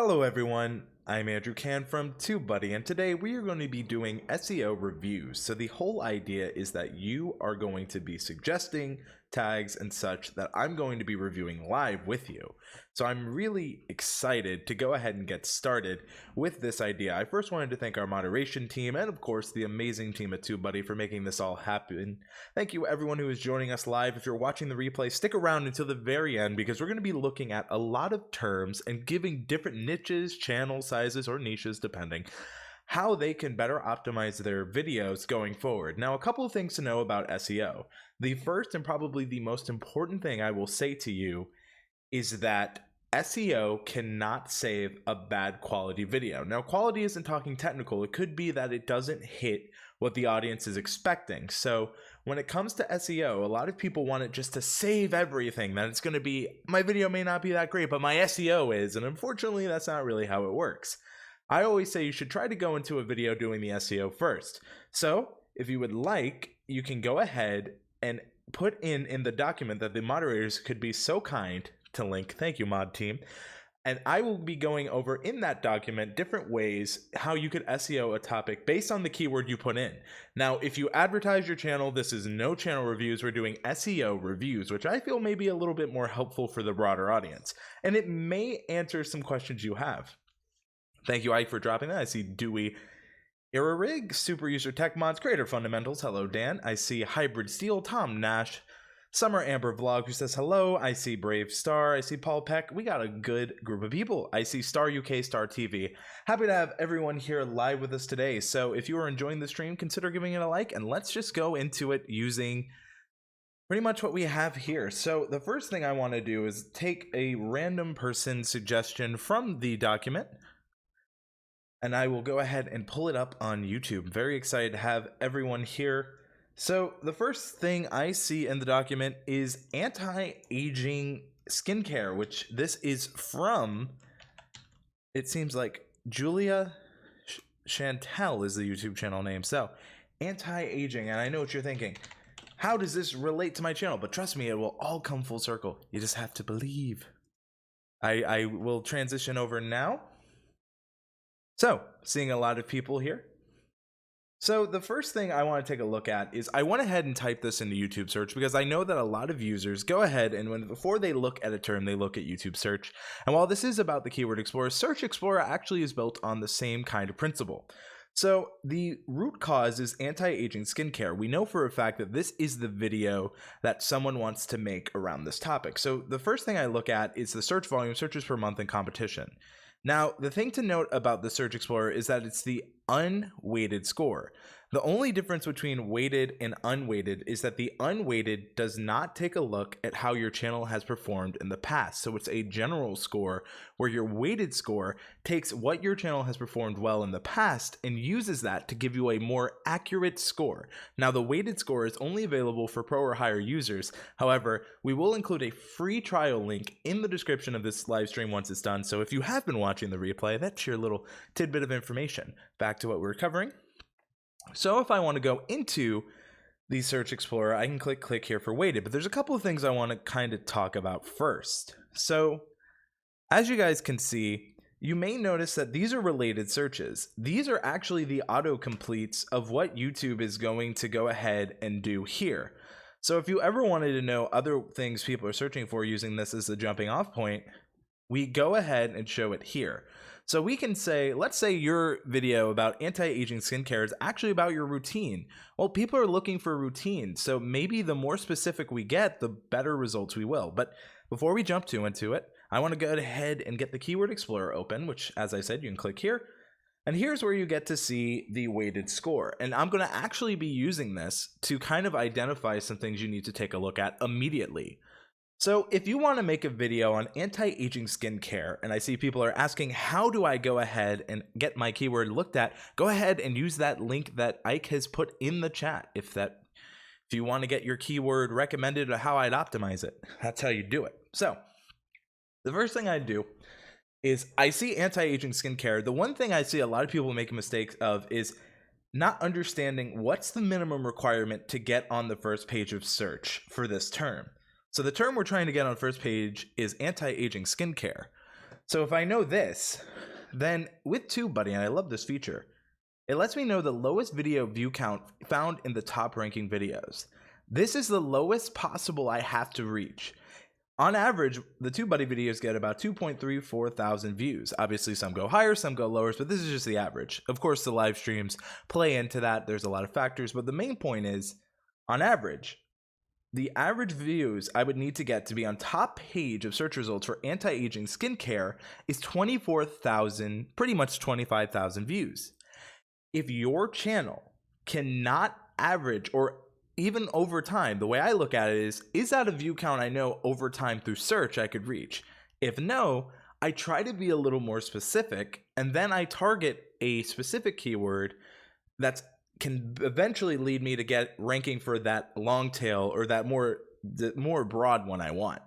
Hello everyone, I'm Andrew Can from Tubebuddy, and today we are going to be doing SEO reviews. So the whole idea is that you are going to be suggesting tags and such that I'm going to be reviewing live with you. So I'm really excited to go ahead and get started with this idea. I first wanted to thank our moderation team and of course the amazing team at Tubebuddy for making this all happen. Thank you everyone who is joining us live. If you're watching the replay, stick around until the very end because we're going to be looking at a lot of terms and giving different niches, channel sizes, or niches depending, how they can better optimize their videos going forward. Now, a couple of things to know about SEO. The first and probably the most important thing I will say to you is that SEO cannot save a bad quality video. Now, quality isn't talking technical. It could be that it doesn't hit what the audience is expecting. So when it comes to SEO, a lot of people want it just to save everything, that it's going to be, my video may not be that great, but my SEO is. And unfortunately, that's not really how it works. I always say you should try to go into a video doing the SEO first. So if you would like, you can go ahead and put in the document that the moderators could be so kind to link. Thank you, mod team. And I will be going over in that document different ways how you could SEO a topic based on the keyword you put in. Now, if you advertise your channel, this is no channel reviews. We're doing SEO reviews, which I feel may be a little bit more helpful for the broader audience. And it may answer some questions you have. Thank you, Ike, for dropping that. I see Dewey Rig, Super User Tech Mods, Creator Fundamentals. Hello, Dan. I see Hybrid Steel, Tom Nash, Summer Amber Vlog, who says hello. I see Brave Star. I see Paul Peck. We got a good group of people. I see Star UK, Star TV. Happy to have everyone here live with us today. So if you are enjoying the stream, consider giving it a like, and let's just go into it using pretty much what we have here. So the first thing I want to do is take a random person suggestion from the document, and I will go ahead and pull it up on YouTube. Very excited to have everyone here. So the first thing I see in the document is anti-aging skincare, which this is from, it seems like Julia Chantel is the YouTube channel name. So anti-aging, and I know what you're thinking. How does this relate to my channel? But trust me, it will all come full circle. You just have to believe. I will transition over now. So, seeing a lot of people here. So the first thing I want to take a look at is I went ahead and typed this into YouTube search because I know that a lot of users go ahead and before they look at a term, they look at YouTube search. And while this is about the Keyword Explorer, Search Explorer actually is built on the same kind of principle. So the root cause is anti-aging skincare. We know for a fact that this is the video that someone wants to make around this topic. So the first thing I look at is the search volume, searches per month, and competition. Now, the thing to note about the Search Explorer is that it's the unweighted score. The only difference between weighted and unweighted is that the unweighted does not take a look at how your channel has performed in the past. So it's a general score, where your weighted score takes what your channel has performed well in the past and uses that to give you a more accurate score. Now, the weighted score is only available for pro or higher users. However, we will include a free trial link in the description of this live stream once it's done. So if you have been watching the replay, that's your little tidbit of information. Back to what we're covering. So if I want to go into the Search Explorer, I can click here for weighted, but there's a couple of things I want to kind of talk about first. So as you guys can see, you may notice that these are related searches. These are actually the autocompletes of what YouTube is going to go ahead and do here. So if you ever wanted to know other things people are searching for using this as a jumping off point, we go ahead and show it here. So we can say, let's say your video about anti-aging skincare is actually about your routine. Well, people are looking for routine, so maybe the more specific we get, the better results we will. But before we jump into it, I want to go ahead and get the Keyword Explorer open, which, as I said, you can click here. And here's where you get to see the weighted score. And I'm going to actually be using this to kind of identify some things you need to take a look at immediately. So if you want to make a video on anti-aging skincare, and I see people are asking, how do I go ahead and get my keyword looked at? Go ahead and use that link that Ike has put in the chat. If you want to get your keyword recommended or how I'd optimize it, that's how you do it. So the first thing I do is I see anti-aging skincare. The one thing I see a lot of people make mistakes of is not understanding what's the minimum requirement to get on the first page of search for this term. So the term we're trying to get on first page is anti-aging skincare. So if I know this, then with TubeBuddy, and I love this feature, it lets me know the lowest video view count found in the top ranking videos. This is the lowest possible I have to reach. On average, the TubeBuddy videos get about 2.34 thousand views. Obviously, some go higher, some go lower, but this is just the average. Of course, the live streams play into that. There's a lot of factors, but the main point is, on average, the average views I would need to get to be on top page of search results for anti-aging skincare is 24,000, pretty much 25,000 views. If your channel cannot average, or even over time, the way I look at it is that a view count I know over time through search I could reach? If no, I try to be a little more specific, and then I target a specific keyword that can eventually lead me to get ranking for that long tail or that more broad one I want.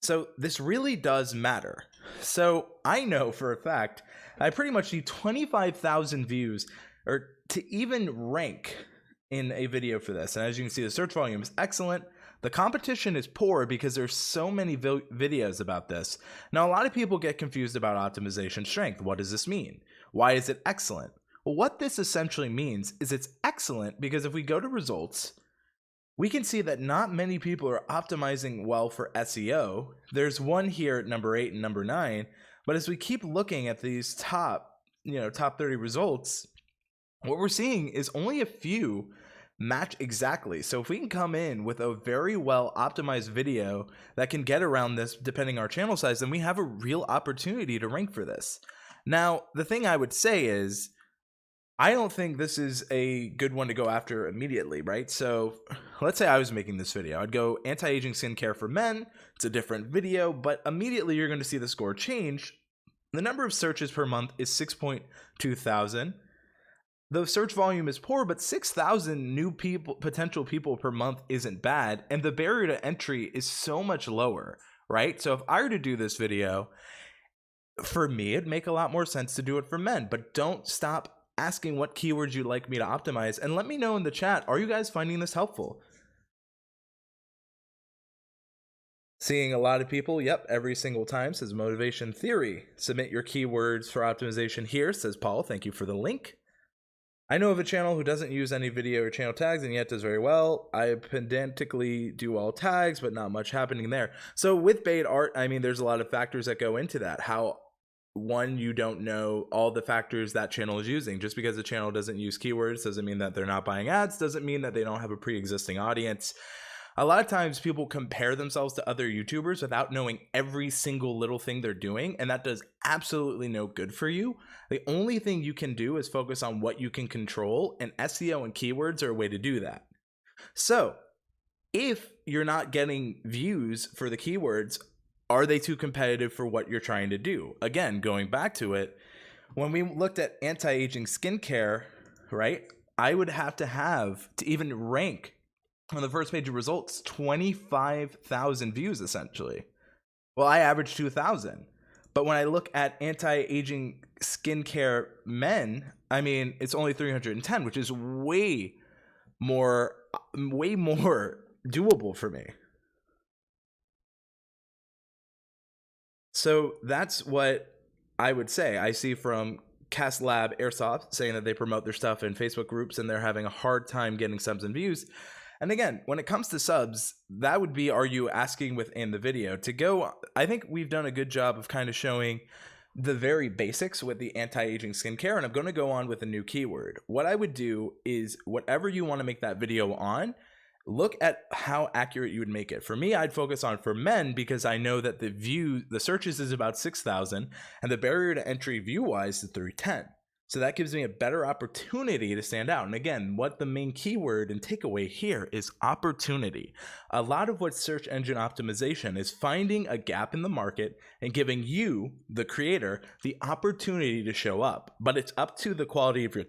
So this really does matter. So I know for a fact I pretty much need 25,000 views or to even rank in a video for this. And as you can see, the search volume is excellent. The competition is poor because there's so many videos about this. Now, a lot of people get confused about optimization strength. What does this mean? Why is it excellent? Well, what this essentially means is it's excellent because if we go to results, we can see that not many people are optimizing well for SEO. There's one here at number 8 and number 9, but as we keep looking at these top 30 results, what we're seeing is only a few match exactly. So if we can come in with a very well optimized video that can get around this depending on our channel size, then we have a real opportunity to rank for this. Now, the thing I would say is, I don't think this is a good one to go after immediately, right? So let's say I was making this video. I'd go anti-aging skincare for men. It's a different video, but immediately you're going to see the score change. The number of searches per month is 6.2 thousand. The search volume is poor, but 6,000 new potential people per month isn't bad. And the barrier to entry is so much lower, right? So if I were to do this video, for me, it'd make a lot more sense to do it for men, but don't stop asking what keywords you'd like me to optimize, and let me know in the chat, are you guys finding this helpful? Seeing a lot of people, yep, every single time, says motivation theory. Submit your keywords for optimization here, says Paul. Thank you for the link. I know of a channel who doesn't use any video or channel tags and yet does very well. I pedantically do all tags, but not much happening there. So with bait art, I mean, there's a lot of factors that go into that. How, one, you don't know all the factors that channel is using. Just because a channel doesn't use keywords doesn't mean that they're not buying ads, doesn't mean that they don't have a pre-existing audience. A lot of times people compare themselves to other YouTubers without knowing every single little thing they're doing, and that does absolutely no good for you. The only thing you can do is focus on what you can control, and SEO and keywords are a way to do that. So if you're not getting views for the keywords, are they too competitive for what you're trying to do? Again, going back to it, when we looked at anti-aging skincare, right, I would have to even rank on the first page of results, 25,000 views essentially. Well, I averaged 2,000. But when I look at anti-aging skincare men, I mean, it's only 310, which is way more doable for me. So that's what I would say. I see from Cast Lab Airsoft saying that they promote their stuff in Facebook groups and they're having a hard time getting subs and views. And again, when it comes to subs, that would be, are you asking within the video? I think we've done a good job of kind of showing the very basics with the anti-aging skincare, and I'm going to go on with a new keyword. What I would do is whatever you want to make that video on, look at how accurate you would make it. For me, I'd focus on for men because I know that the searches is about 6,000 and the barrier to entry view-wise is 310. So that gives me a better opportunity to stand out. And again, what the main keyword and takeaway here is opportunity. A lot of what search engine optimization is finding a gap in the market and giving you, the creator, the opportunity to show up. But it's up to the quality of your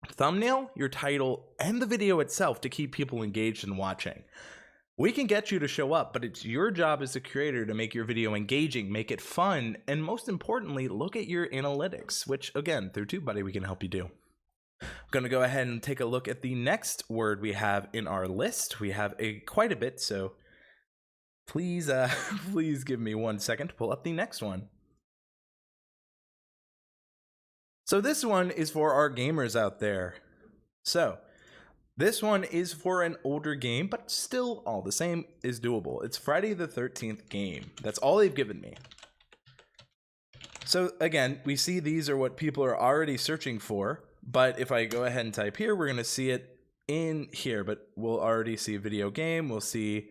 thumbnail, your title, and the video itself to keep people engaged and watching. We can get you to show up, but it's your job as a creator to make your video engaging, make it fun, and most importantly, look at your analytics, which again, through TubeBuddy, we can help you do. I'm going to go ahead and take a look at the next word we have in our list. We have quite a bit, so please, please give me 1 second to pull up the next one. So this one is for our gamers out there. So this one is for an older game, but still all the same is doable. It's Friday the 13th game. That's all they've given me. So again, we see these are what people are already searching for, but if I go ahead and type here, we're going to see it in here, but we'll already see a video game. We'll see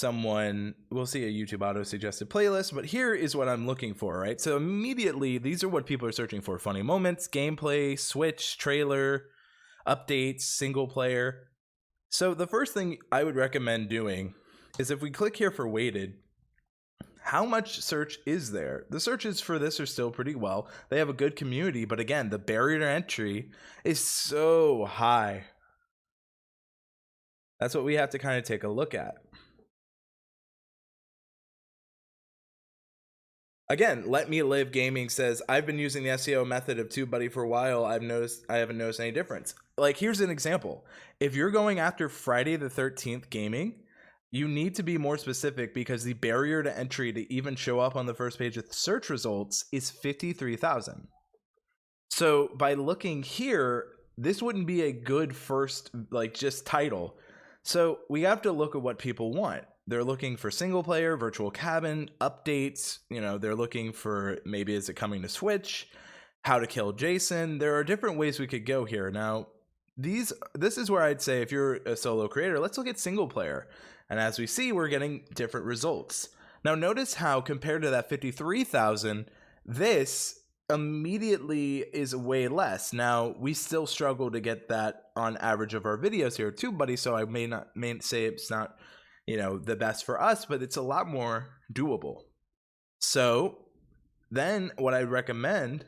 a YouTube auto suggested playlist, but here is what I'm looking for, right? So immediately, these are what people are searching for: funny moments, gameplay, Switch, trailer, updates, single player. So the first thing I would recommend doing is if we click here for weighted, how much search is there? The searches for this are still pretty well. They have a good community, but again, the barrier to entry is so high. That's what we have to kind of take a look at. Again, Let Me Live Gaming says, I've been using the SEO method of Tubebuddy for a while. I haven't noticed any difference. Like, here's an example. If you're going after Friday the 13th gaming, you need to be more specific because the barrier to entry to even show up on the first page of the search results is 53,000. So by looking here, this wouldn't be a good first, like, just title. So we have to look at what people want. They're looking for single player, virtual cabin, updates. You know, they're looking for maybe is it coming to Switch, how to kill Jason. There are different ways we could go here. Now, this is where I'd say if you're a solo creator, let's look at single player. And as we see, we're getting different results. Now, notice how compared to that 53,000, this immediately is way less. Now, we still struggle to get that on average of our videos here at Tubebuddy, so I may say it's not, you know, the best for us, but it's a lot more doable. So then what I recommend,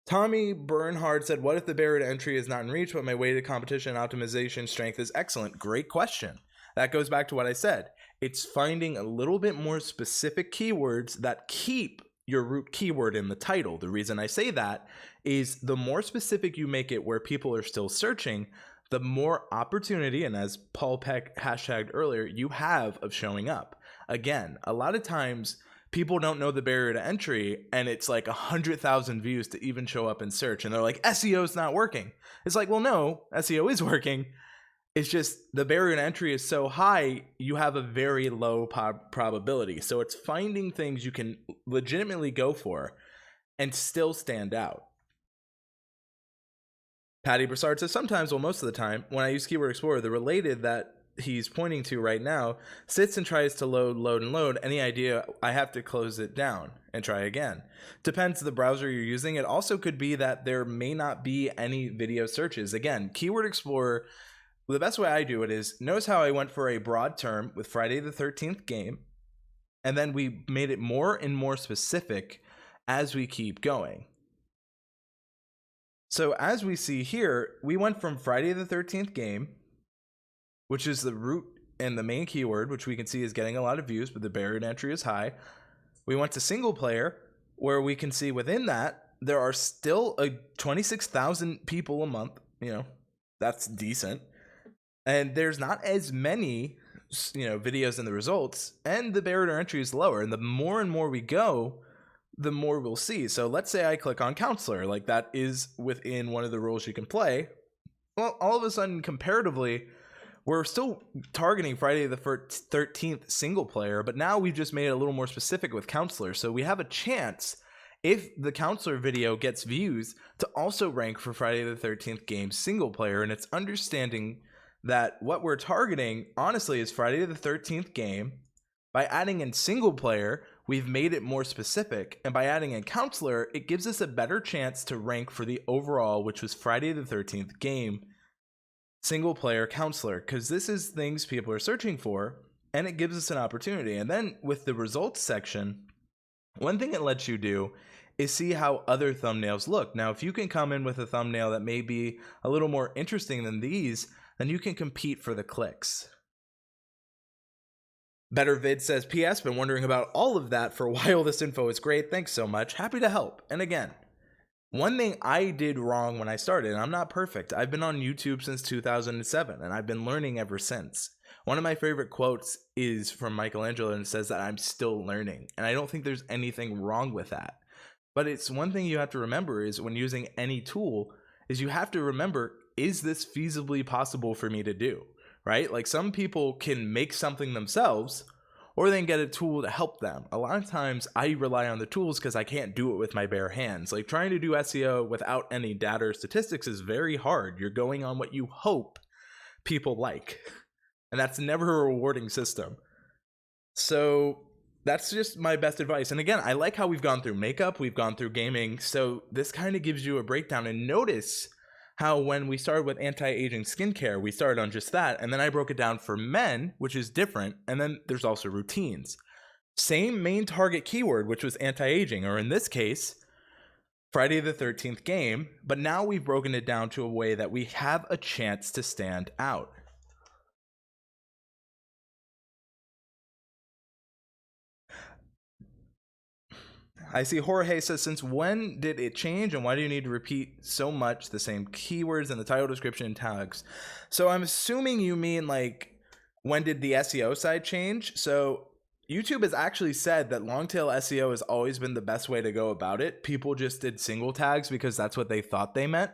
Tommy Bernhard said, what if the barrier to entry is not in reach, but my weighted competition optimization strength is excellent? Great question. That goes back to what I said. It's finding a little bit more specific keywords that keep your root keyword in the title. The reason I say that is the more specific you make it where people are still searching, the more opportunity, and as Paul Peck hashtagged earlier, you have of showing up. Again, a lot of times people don't know the barrier to entry and it's like 100,000 views to even show up in search. And they're like, SEO's not working. It's like, well, no, SEO is working. It's just the barrier to entry is so high, you have a very low probability. So it's finding things you can legitimately go for and still stand out. Patty Broussard says, sometimes, well, most of the time, when I use Keyword Explorer, the related that he's pointing to right now sits and tries to load. Any idea? I have to close it down and try again. Depends the browser you're using. It also could be that there may not be any video searches. Again, Keyword Explorer, the best way I do it is, notice how I went for a broad term with Friday the 13th game, and then we made it more and more specific as we keep going. So as we see here, we went from Friday the 13th game, which is the root and the main keyword, which we can see is getting a lot of views, but the barrier to entry is high. We went to single player, where we can see within that, there are still 26,000 people a month. You know, that's decent. And there's not as many, you know, videos in the results, and the barrier to entry is lower. And the more and more we go, the more we'll see. So let's say I click on counselor, like that is within one of the roles you can play. Well, all of a sudden, comparatively, we're still targeting Friday the 13th single player, but now we've just made it a little more specific with counselor. So we have a chance, if the counselor video gets views, to also rank for Friday the 13th game single player. And it's understanding that what we're targeting, honestly, is Friday the 13th game. By adding in single player, we've made it more specific. And by adding in counselor, it gives us a better chance to rank for the overall, which was Friday the 13th game single player counselor, because this is things people are searching for, and it gives us an opportunity. And then with the results section, one thing it lets you do is see how other thumbnails look. Now, if you can come in with a thumbnail that may be a little more interesting than these, then you can compete for the clicks. Better Vid says, PS, been wondering about all of that for a while. This info is great. Thanks so much. Happy to help. And again, One thing I did wrong when I started, and I'm not perfect. I've been on YouTube since 2007, and I've been learning ever since. One of my favorite quotes is from Michelangelo, and it says that I'm still learning. And I don't think there's anything wrong with that. But it's one thing you have to remember is when using any tool, is you have to remember, is this feasibly possible for me to do? Right? Like some people can make something themselves, or they can get a tool to help them. A lot of times I rely on the tools because I can't do it with my bare hands. Like trying to do SEO without any data or statistics is very hard. You're going on what you hope people like, and that's never a rewarding system. So that's just my best advice. And again, I like how we've gone through makeup, we've gone through gaming. So this kind of gives you a breakdown. And notice how when we started with anti-aging skincare, we started on just that. And then I broke it down for men, which is different. And then there's also routines. Same main target keyword, which was anti-aging, or in this case, Friday the 13th game. But now we've broken it down to a way that we have a chance to stand out. I see Jorge says, since when did it change and why do you need to repeat so much the same keywords in the title, description, and tags? So I'm assuming you mean like, when did the SEO side change? So YouTube has actually said that long tail SEO has always been the best way to go about it. People just did single tags because that's what they thought they meant.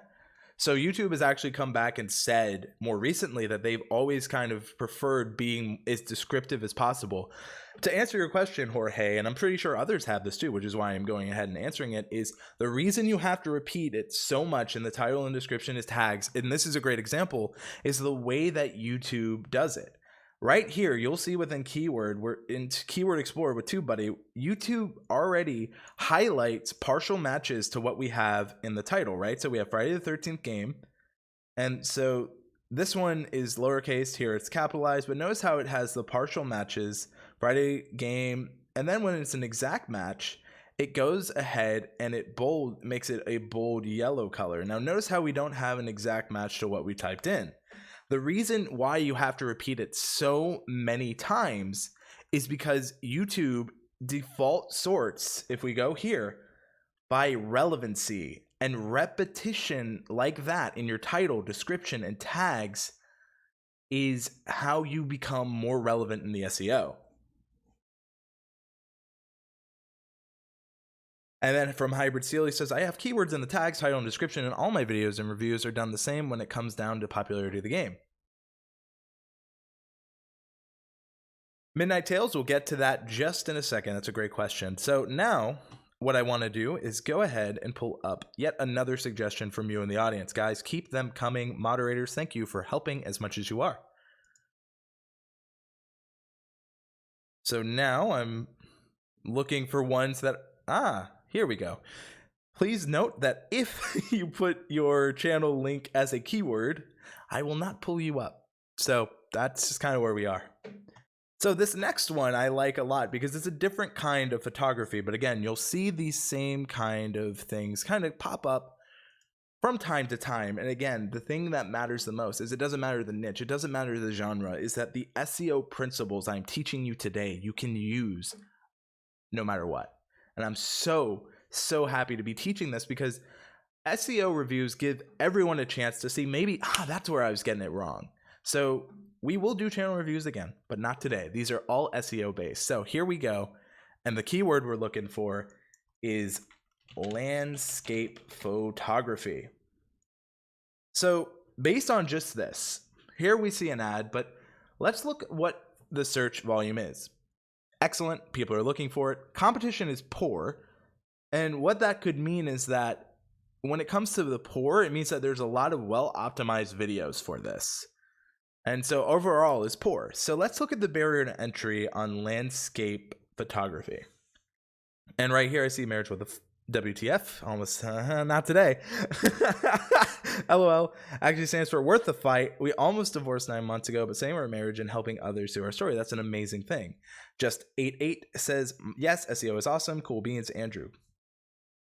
So YouTube has actually come back and said more recently that they've always kind of preferred being as descriptive as possible. To answer your question, Jorge, and I'm pretty sure others have this too, which is why I'm going ahead and answering it, is the reason you have to repeat it so much in the title and description is tags, and this is a great example, is the way that YouTube does it. Right here, you'll see within keyword, we're in Keyword Explorer with Tubebuddy, YouTube already highlights partial matches to what we have in the title, right? So we have Friday the 13th game. And so this one is lowercase here, it's capitalized, but notice how it has the partial matches, Friday game. And then when it's an exact match, it goes ahead and it makes it a bold yellow color. Now notice how we don't have an exact match to what we typed in. The reason why you have to repeat it so many times is because YouTube default sorts, if we go here, by relevancy, and repetition like that in your title, description, and tags is how you become more relevant in the SEO. And then from Hybrid Seal, he says, I have keywords in the tags, title, and description, and all my videos and reviews are done the same when it comes down to popularity of the game. Midnight Tales, we'll get to that just in a second. That's a great question. So now what I want to do is go ahead and pull up yet another suggestion from you in the audience. Guys, keep them coming. Moderators, thank you for helping as much as you are. So now I'm looking for ones that, here we go. Please note that if you put your channel link as a keyword, I will not pull you up. So that's just kind of where we are. So this next one I like a lot because it's a different kind of photography. But again, you'll see these same kind of things kind of pop up from time to time. And again, the thing that matters the most is it doesn't matter the niche, it doesn't matter the genre, is that the SEO principles I'm teaching you today, you can use no matter what. And I'm so happy to be teaching this because SEO reviews give everyone a chance to see maybe, that's where I was getting it wrong. So we will do channel reviews again, but not today. These are all SEO based. So here we go. And the keyword we're looking for is landscape photography. So based on just this, here we see an ad, but let's look at what the search volume is. Excellent. People are looking for it. Competition is poor. And what that could mean is that when it comes to the poor, it means that there's a lot of well-optimized videos for this. And so overall is poor. So let's look at the barrier to entry on landscape photography. And right here I see marriage with a WTF, almost not today. LOL actually stands for worth the fight. We almost divorced 9 months ago, but saying we're marriage and helping others through our story. That's an amazing thing. Just 88 says, yes, SEO is awesome. Cool beans, Andrew.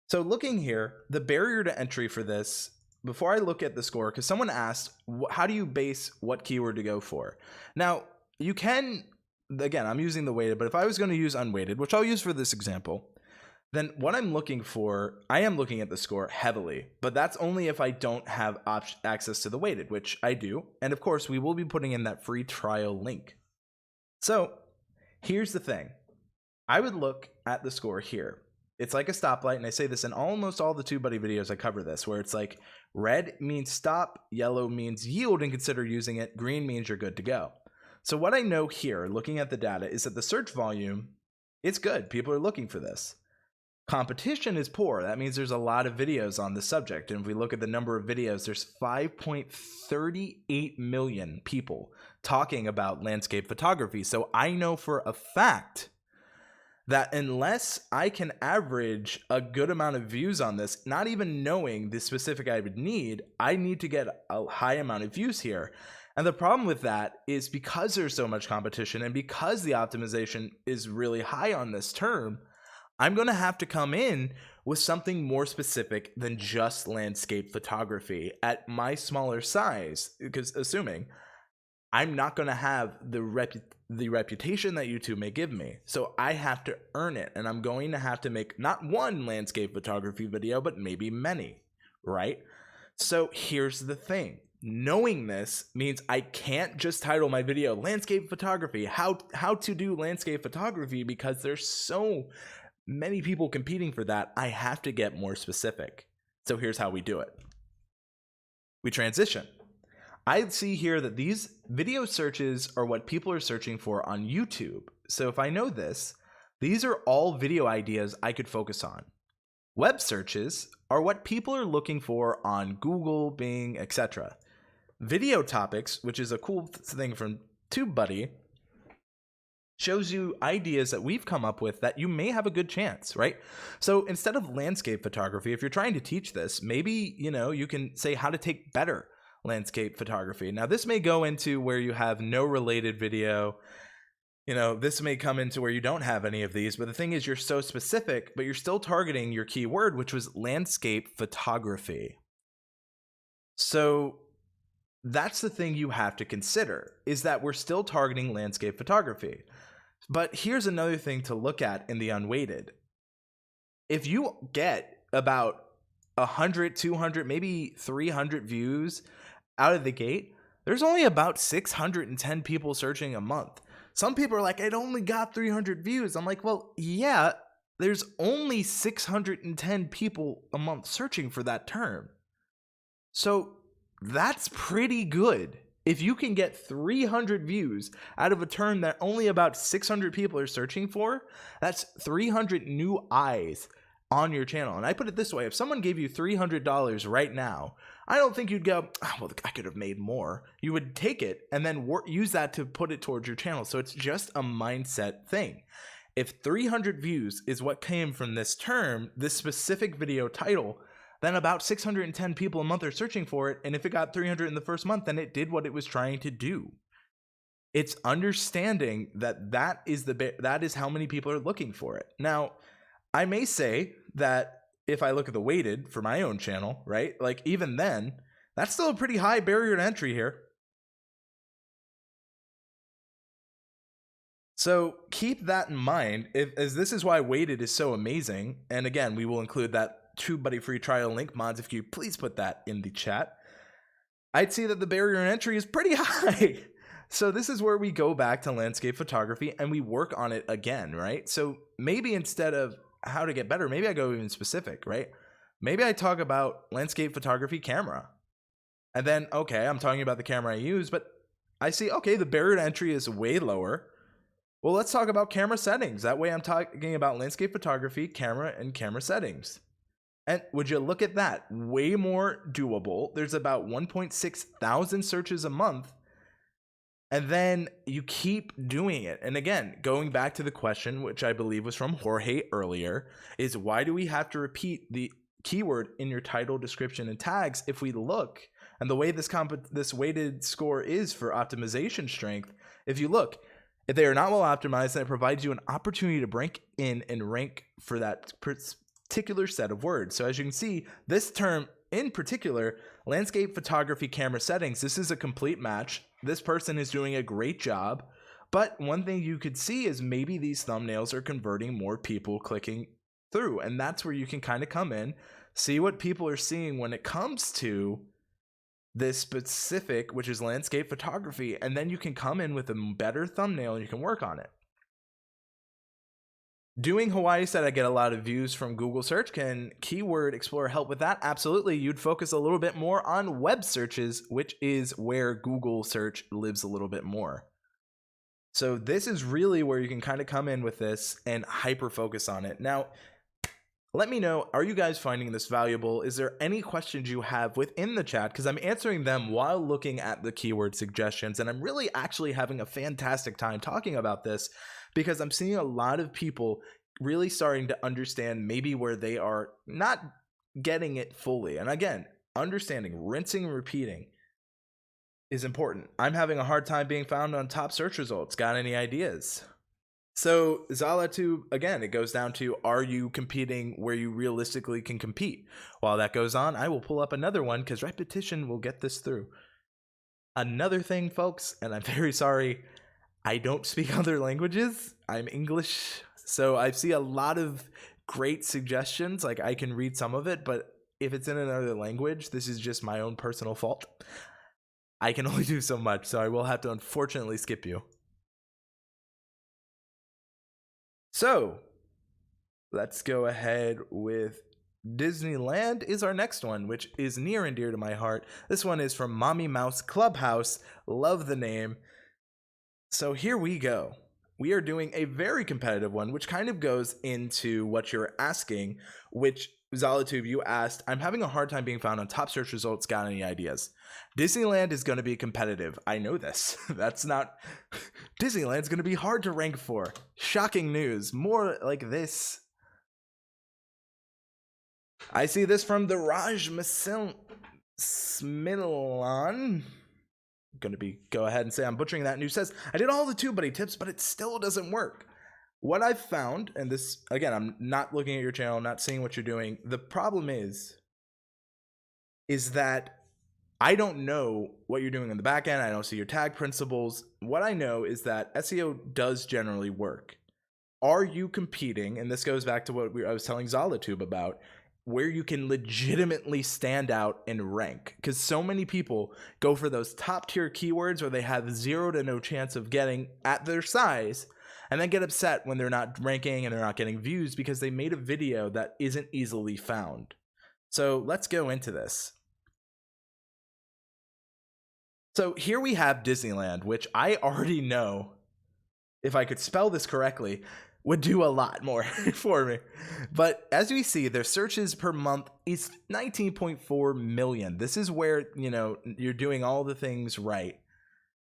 So looking here, the barrier to entry for this, before I look at the score, because someone asked, how do you base what keyword to go for? Now, you can, again, I'm using the weighted, but if I was going to use unweighted, which I'll use for this example, then what I'm looking for, I am looking at the score heavily, but that's only if I don't have access to the weighted, which I do. And of course, we will be putting in that free trial link. So here's the thing. I would look at the score here. It's like a stoplight, and I say this in almost all the Tubebuddy videos I cover this, where it's like red means stop, yellow means yield and consider using it, green means you're good to go. So what I know here, looking at the data, is that the search volume, it's good. People are looking for this. Competition is poor. That means there's a lot of videos on the subject. And if we look at the number of videos, there's 5.38 million people talking about landscape photography. So I know for a fact that unless I can average a good amount of views on this, not even knowing the specific I would need, I need to get a high amount of views here. And the problem with that is because there's so much competition and because the optimization is really high on this term, I'm going to have to come in with something more specific than just landscape photography at my smaller size, because assuming I'm not going to have the reputation that YouTube may give me. So I have to earn it, and I'm going to have to make not one landscape photography video, but maybe many, right? So here's the thing. Knowing this means I can't just title my video landscape photography, how to do landscape photography, because there's so many people competing for that. I have to get more specific. So here's how we do it. We transition. I see here that these video searches are what people are searching for on YouTube. So if I know this, these are all video ideas I could focus on. Web searches are what people are looking for on Google, Bing, etc. Video topics, which is a cool thing from Tubebuddy, shows you ideas that we've come up with that you may have a good chance, right? So instead of landscape photography, if you're trying to teach this, maybe, you can say how to take better landscape photography. Now, this may go into where you have no related video. This may come into where you don't have any of these, but the thing is you're so specific, but you're still targeting your keyword, which was landscape photography. So that's the thing you have to consider, is that we're still targeting landscape photography. But here's another thing to look at in the unweighted. If you get about 100, 200, maybe 300 views out of the gate, there's only about 610 people searching a month. Some people are like, it only got 300 views. I'm like, well, yeah, there's only 610 people a month searching for that term. So that's pretty good. If you can get 300 views out of a term that only about 600 people are searching for, that's 300 new eyes on your channel. And I put it this way, if someone gave you $300 right now, I don't think you'd go, oh, well, I could have made more. You would take it and then use that to put it towards your channel. So it's just a mindset thing. If 300 views is what came from this term, this specific video title, then about 610 people a month are searching for it. And if it got 300 in the first month, then it did what it was trying to do. It's understanding that that is how many people are looking for it. Now, I may say that if I look at the weighted for my own channel, right? Like even then, that's still a pretty high barrier to entry here. So keep that in mind, as this is why weighted is so amazing. And again, we will include that Tubebuddy free trial link, mods, if you please put that in the chat. I'd see that the barrier to entry is pretty high. So this is where we go back to landscape photography and we work on it again, right? So maybe instead of how to get better, maybe I go even specific, right? Maybe I talk about landscape photography camera. And then, okay, I'm talking about the camera I use, but I see, okay, the barrier to entry is way lower. Well, let's talk about camera settings. That way I'm talking about landscape photography, camera, and camera settings. And would you look at that? Way more doable. There's about 1.6 thousand searches a month. And then you keep doing it. And again, going back to the question, which I believe was from Jorge earlier, is why do we have to repeat the keyword in your title, description, and tags? If we look, and the way this weighted score is for optimization strength, if you look, if they are not well optimized, then it provides you an opportunity to break in and rank for that particular set of words. So as you can see, this term in particular, landscape photography camera settings, this is a complete match. This person is doing a great job. But one thing you could see is maybe these thumbnails are converting more people clicking through. And that's where you can kind of come in, see what people are seeing when it comes to this specific, which is landscape photography, and then you can come in with a better thumbnail and you can work on it. Doing Hawaii said I get a lot of views from Google search. Can Keyword Explorer help with that? Absolutely. You'd focus a little bit more on web searches, which is where Google search lives a little bit more. So this is really where you can kind of come in with this and hyper focus on it. Now, let me know, are you guys finding this valuable? Is there any questions you have within the chat? Because I'm answering them while looking at the keyword suggestions, and I'm really actually having a fantastic time talking about this because I'm seeing a lot of people really starting to understand maybe where they are not getting it fully. And again, understanding, rinsing and repeating is important. I'm having a hard time being found on top search results. Got any ideas? So Zalatube, again, it goes down to, are you competing where you realistically can compete? While that goes on, I will pull up another one because repetition will get this through. Another thing, folks, and I'm very sorry, I don't speak other languages. I'm English. So I see a lot of great suggestions. Like I can read some of it, but if it's in another language, this is just my own personal fault. I can only do so much, so I will have to unfortunately skip you. So let's go ahead with Disneyland is our next one, which is near and dear to my heart. This one is from Mommy Mouse Clubhouse. Love the name. So here we go. We are doing a very competitive one, which kind of goes into what you're asking, which Zalatube, you asked, I'm having a hard time being found on top search results. Got any ideas? Disneyland is going to be competitive. I know this. That's not... Disneyland's going to be hard to rank for. Shocking news. More like this. I see this from the Raj Smilan. Going to go ahead and say I'm butchering that. And who says, I did all the Tubebuddy tips, but it still doesn't work. What I've found, and this, again, I'm not looking at your channel, I'm not seeing what you're doing. The problem is that I don't know what you're doing in the back end. I don't see your tag principles. What I know is that SEO does generally work. Are you competing? And this goes back to what I was telling Zalatube about, where you can legitimately stand out and rank. Because so many people go for those top tier keywords where they have zero to no chance of getting at their size, and then get upset when they're not ranking and they're not getting views because they made a video that isn't easily found. So let's go into this. So here we have Disneyland, which I already know, if I could spell this correctly, would do a lot more for me. But as we see, their searches per month is 19.4 million. This is where, you're doing all the things right.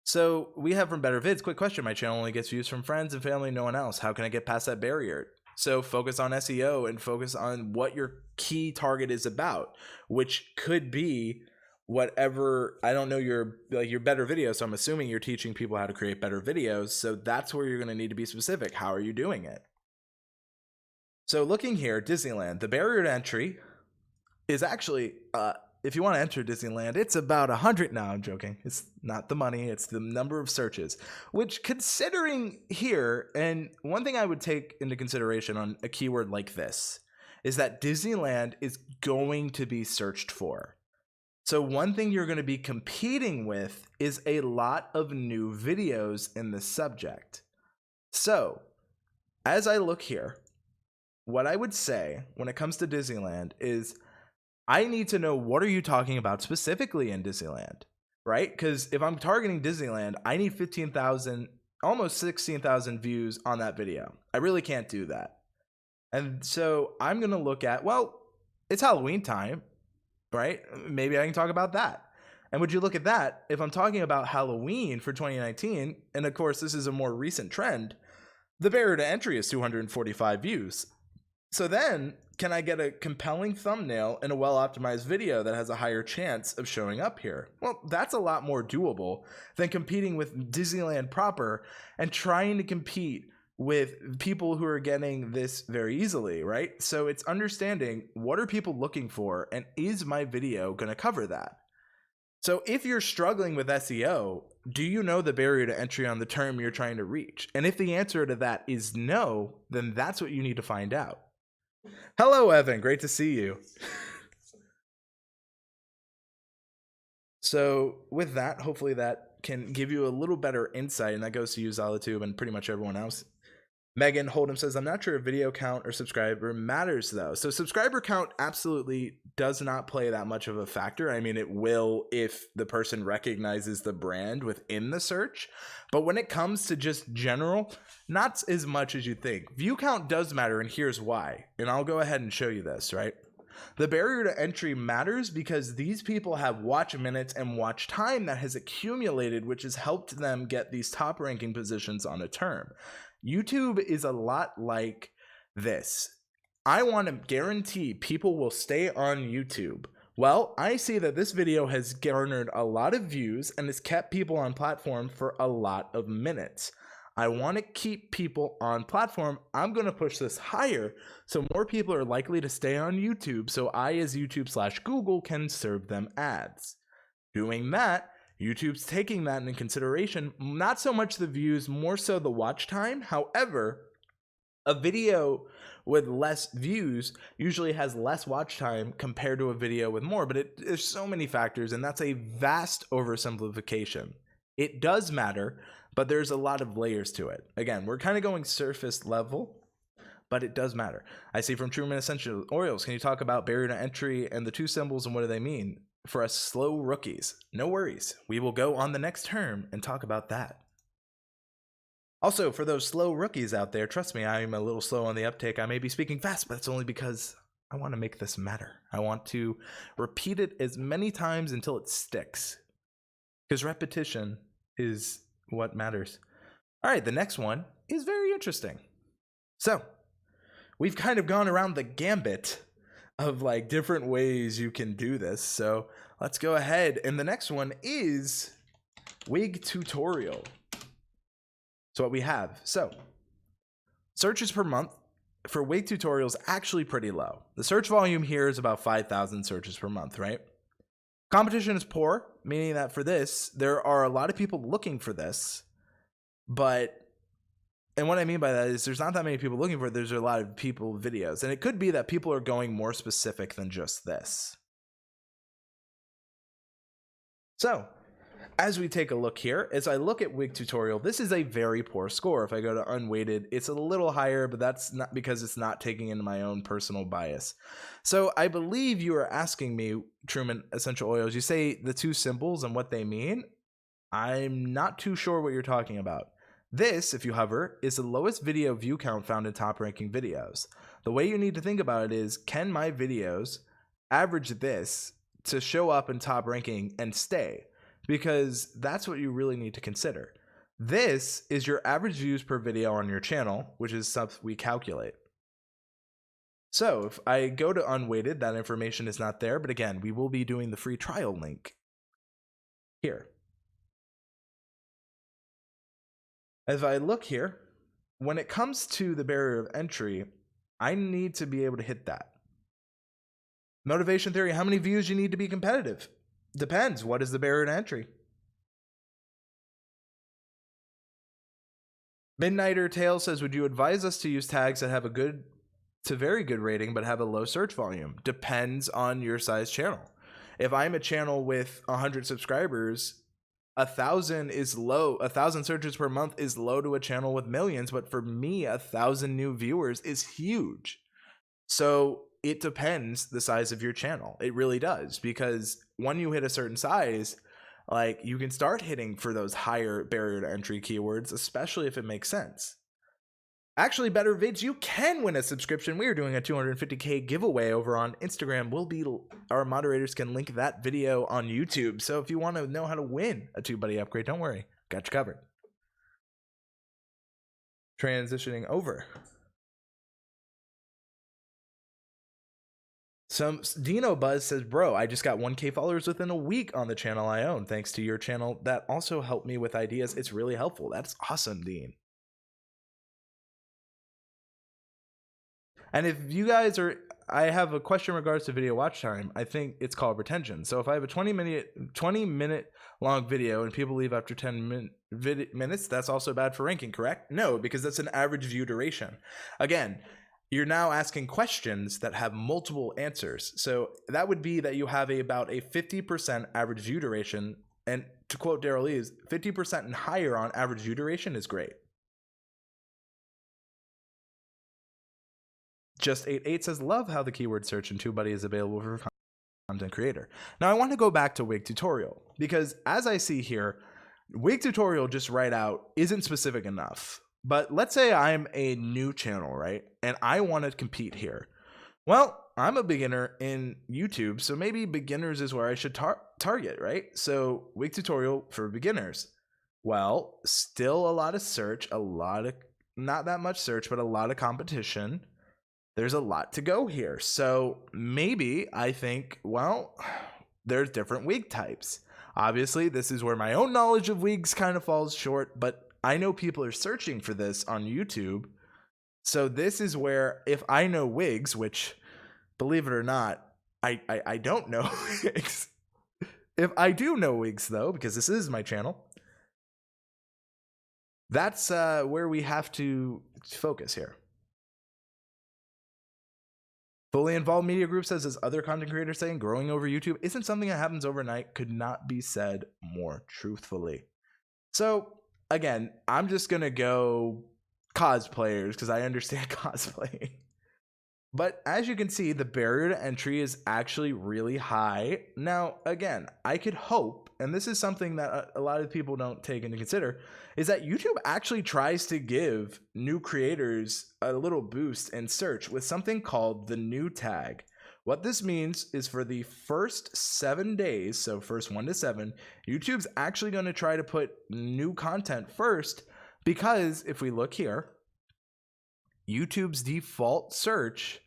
So we have from Better Vids, quick question, my channel only gets views from friends and family, no one else. How can I get past that barrier? So focus on SEO and focus on what your key target is about, which could be whatever. I don't know your better videos, so I'm assuming you're teaching people how to create better videos. So that's where you're going to need to be specific. How are you doing it? So looking here, Disneyland, the barrier to entry is actually, if you want to enter Disneyland, it's about 100. No, I'm joking. It's not the money, it's the number of searches, which considering here, and one thing I would take into consideration on a keyword like this is that Disneyland is going to be searched for. So one thing you're going to be competing with is a lot of new videos in the subject. So as I look here, what I would say when it comes to Disneyland is I need to know, what are you talking about specifically in Disneyland, right? Because if I'm targeting Disneyland, I need 15,000, almost 16,000 views on that video. I really can't do that. And so I'm going to look at, well, it's Halloween time, right? Maybe I can talk about that. And would you look at that, if I'm talking about Halloween for 2019, and of course this is a more recent trend, the barrier to entry is 245 views. So then, can I get a compelling thumbnail and a well-optimized video that has a higher chance of showing up here? Well, that's a lot more doable than competing with Disneyland proper and trying to compete with people who are getting this very easily, right? So it's understanding, what are people looking for, and is my video going to cover that? So if you're struggling with SEO, do you know the barrier to entry on the term you're trying to reach? And if the answer to that is no, then that's what you need to find out. Hello, Evan. Great to see you. So, with that, hopefully that can give you a little better insight, and that goes to you, Zolotube, and pretty much everyone else. Megan Holdham says, I'm not sure if video count or subscriber matters, though. So, subscriber count absolutely does not play that much of a factor. I mean, it will if the person recognizes the brand within the search. But when it comes to just general, not as much as you think. View count does matter, and here's why. And I'll go ahead and show you this, right? The barrier to entry matters because these people have watch minutes and watch time that has accumulated, which has helped them get these top ranking positions on a term. YouTube is a lot like this. I want to guarantee people will stay on YouTube. Well, I see that this video has garnered a lot of views and has kept people on platform for a lot of minutes. I want to keep people on platform. I'm going to push this higher so more people are likely to stay on YouTube so I, as YouTube/Google, can serve them ads. Doing that, YouTube's taking that into consideration, not so much the views, more so the watch time. However, a video with less views usually has less watch time compared to a video with more, but there's so many factors, and that's a vast oversimplification. It does matter, but there's a lot of layers to it. Again, we're kind of going surface level, but it does matter. I see from Truman Essential Orioles, can you talk about barrier to entry and the two symbols and what do they mean for us slow rookies? No worries. We will go on the next term and talk about that. Also, for those slow rookies out there, trust me, I'm a little slow on the uptake. I may be speaking fast, but it's only because I want to make this matter. I want to repeat it as many times until it sticks, because repetition is what matters. All right, the next one is very interesting. So, we've kind of gone around the gambit of like different ways you can do this. So, let's go ahead. And the next one is wig tutorial. So what we have, searches per month for wig tutorials actually pretty low. The search volume here is about 5,000 searches per month, right? Competition is poor, meaning that for this, there are a lot of people looking for this, and what I mean by that is there's not that many people looking for it, there's a lot of people videos, and it could be that people are going more specific than just this. So, as we take a look here, as I look at wig tutorial, this is a very poor score. If I go to unweighted, it's a little higher, but that's not because it's not taking into my own personal bias. So I believe you are asking me, Truman Essential Oils, you say the two symbols and what they mean. I'm not too sure what you're talking about. This, if you hover, is the lowest video view count found in top ranking videos. The way you need to think about it is, can my videos average this to show up in top ranking and stay? Because that's what you really need to consider. This is your average views per video on your channel, which is stuff we calculate. So if I go to unweighted, that information is not there. But again, we will be doing the free trial link here. As I look here, when it comes to the barrier of entry, I need to be able to hit that. Motivation theory, how many views you need to be competitive? Depends. What is the barrier to entry? Midnighter Tale says, would you advise us to use tags that have a good to very good rating but have a low search volume? Depends on your size channel. If I'm a channel with 100 subscribers, 1,000 is low. 1,000 searches per month is low to a channel with millions, but for me, 1,000 new viewers is huge. So it depends the size of your channel. It really does, because when you hit a certain size, like, you can start hitting for those higher barrier to entry keywords, especially if it makes sense. Actually, better vids, you can win a subscription. We are doing a 250K giveaway over on Instagram. Our moderators can link that video on YouTube. So if you want to know how to win a Tubebuddy upgrade, don't worry, got you covered. Transitioning over. Some Dino Buzz says, bro, I just got 1K followers within a week on the channel I own. Thanks to your channel. That also helped me with ideas. It's really helpful. That's awesome, Dean. And if you guys are, I have a question in regards to video watch time. I think it's called retention. So if I have a 20 minute long video and people leave after 10 minutes, that's also bad for ranking, correct? No, because that's an average view duration. Again, you're now asking questions that have multiple answers. So that would be that you have about a 50% average view duration. And to quote Daryl Lee's, 50% and higher on average view duration is great. Just 88 says, love how the keyword search in TubeBuddy is available for content creator. Now I want to go back to Wig Tutorial, because as I see here, Wig Tutorial just right out isn't specific enough. But let's say I'm a new channel, right? And I want to compete here. Well, I'm a beginner in YouTube, so maybe beginners is where I should target, right? So Wig Tutorial for beginners. Well, still a lot of search, not that much search, but a lot of competition. There's a lot to go here. So maybe I think, well, there's different wig types. Obviously, this is where my own knowledge of wigs kind of falls short, but I know people are searching for this on YouTube. So this is where, if I know wigs, which, believe it or not, I don't know wigs. If I do know wigs, though, because this is my channel, that's where we have to focus here. Fully Involved Media Group says, as other content creators saying, growing over YouTube isn't something that happens overnight. Could not be said more truthfully. So again, I'm just going to go cosplayers because I understand cosplaying. But as you can see, the barrier to entry is actually really high. Now, again, I could hope, and this is something that a lot of people don't take into consider, is that YouTube actually tries to give new creators a little boost in search with something called the new tag. What this means is for the first 7 days, so first 1 to 7, YouTube's actually going to try to put new content first, because if we look here, YouTube's default search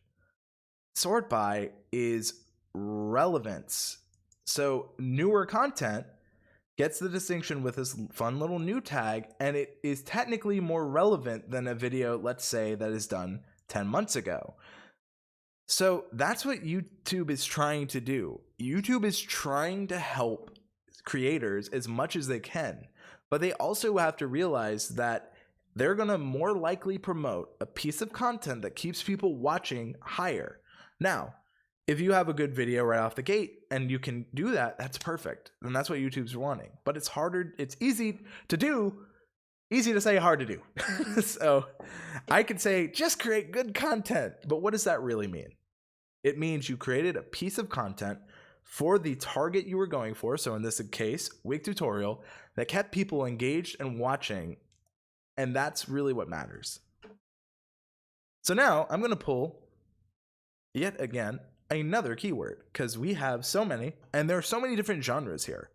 sort by is relevance. So newer content gets the distinction with this fun little new tag, and it is technically more relevant than a video, let's say, that is done 10 months ago. So that's what YouTube is trying to do. YouTube is trying to help creators as much as they can, but they also have to realize that they're going to more likely promote a piece of content that keeps people watching higher. Now, if you have a good video right off the gate and you can do that, that's perfect. And that's what YouTube's wanting. But it's harder, it's easy to do, easy to say, hard to do. So I could say, just create good content. But what does that really mean? It means you created a piece of content for the target you were going for. So in this case, Wig Tutorial, that kept people engaged and watching. And that's really what matters. So now I'm going to pull, yet again, another keyword, because we have so many, and there are so many different genres here.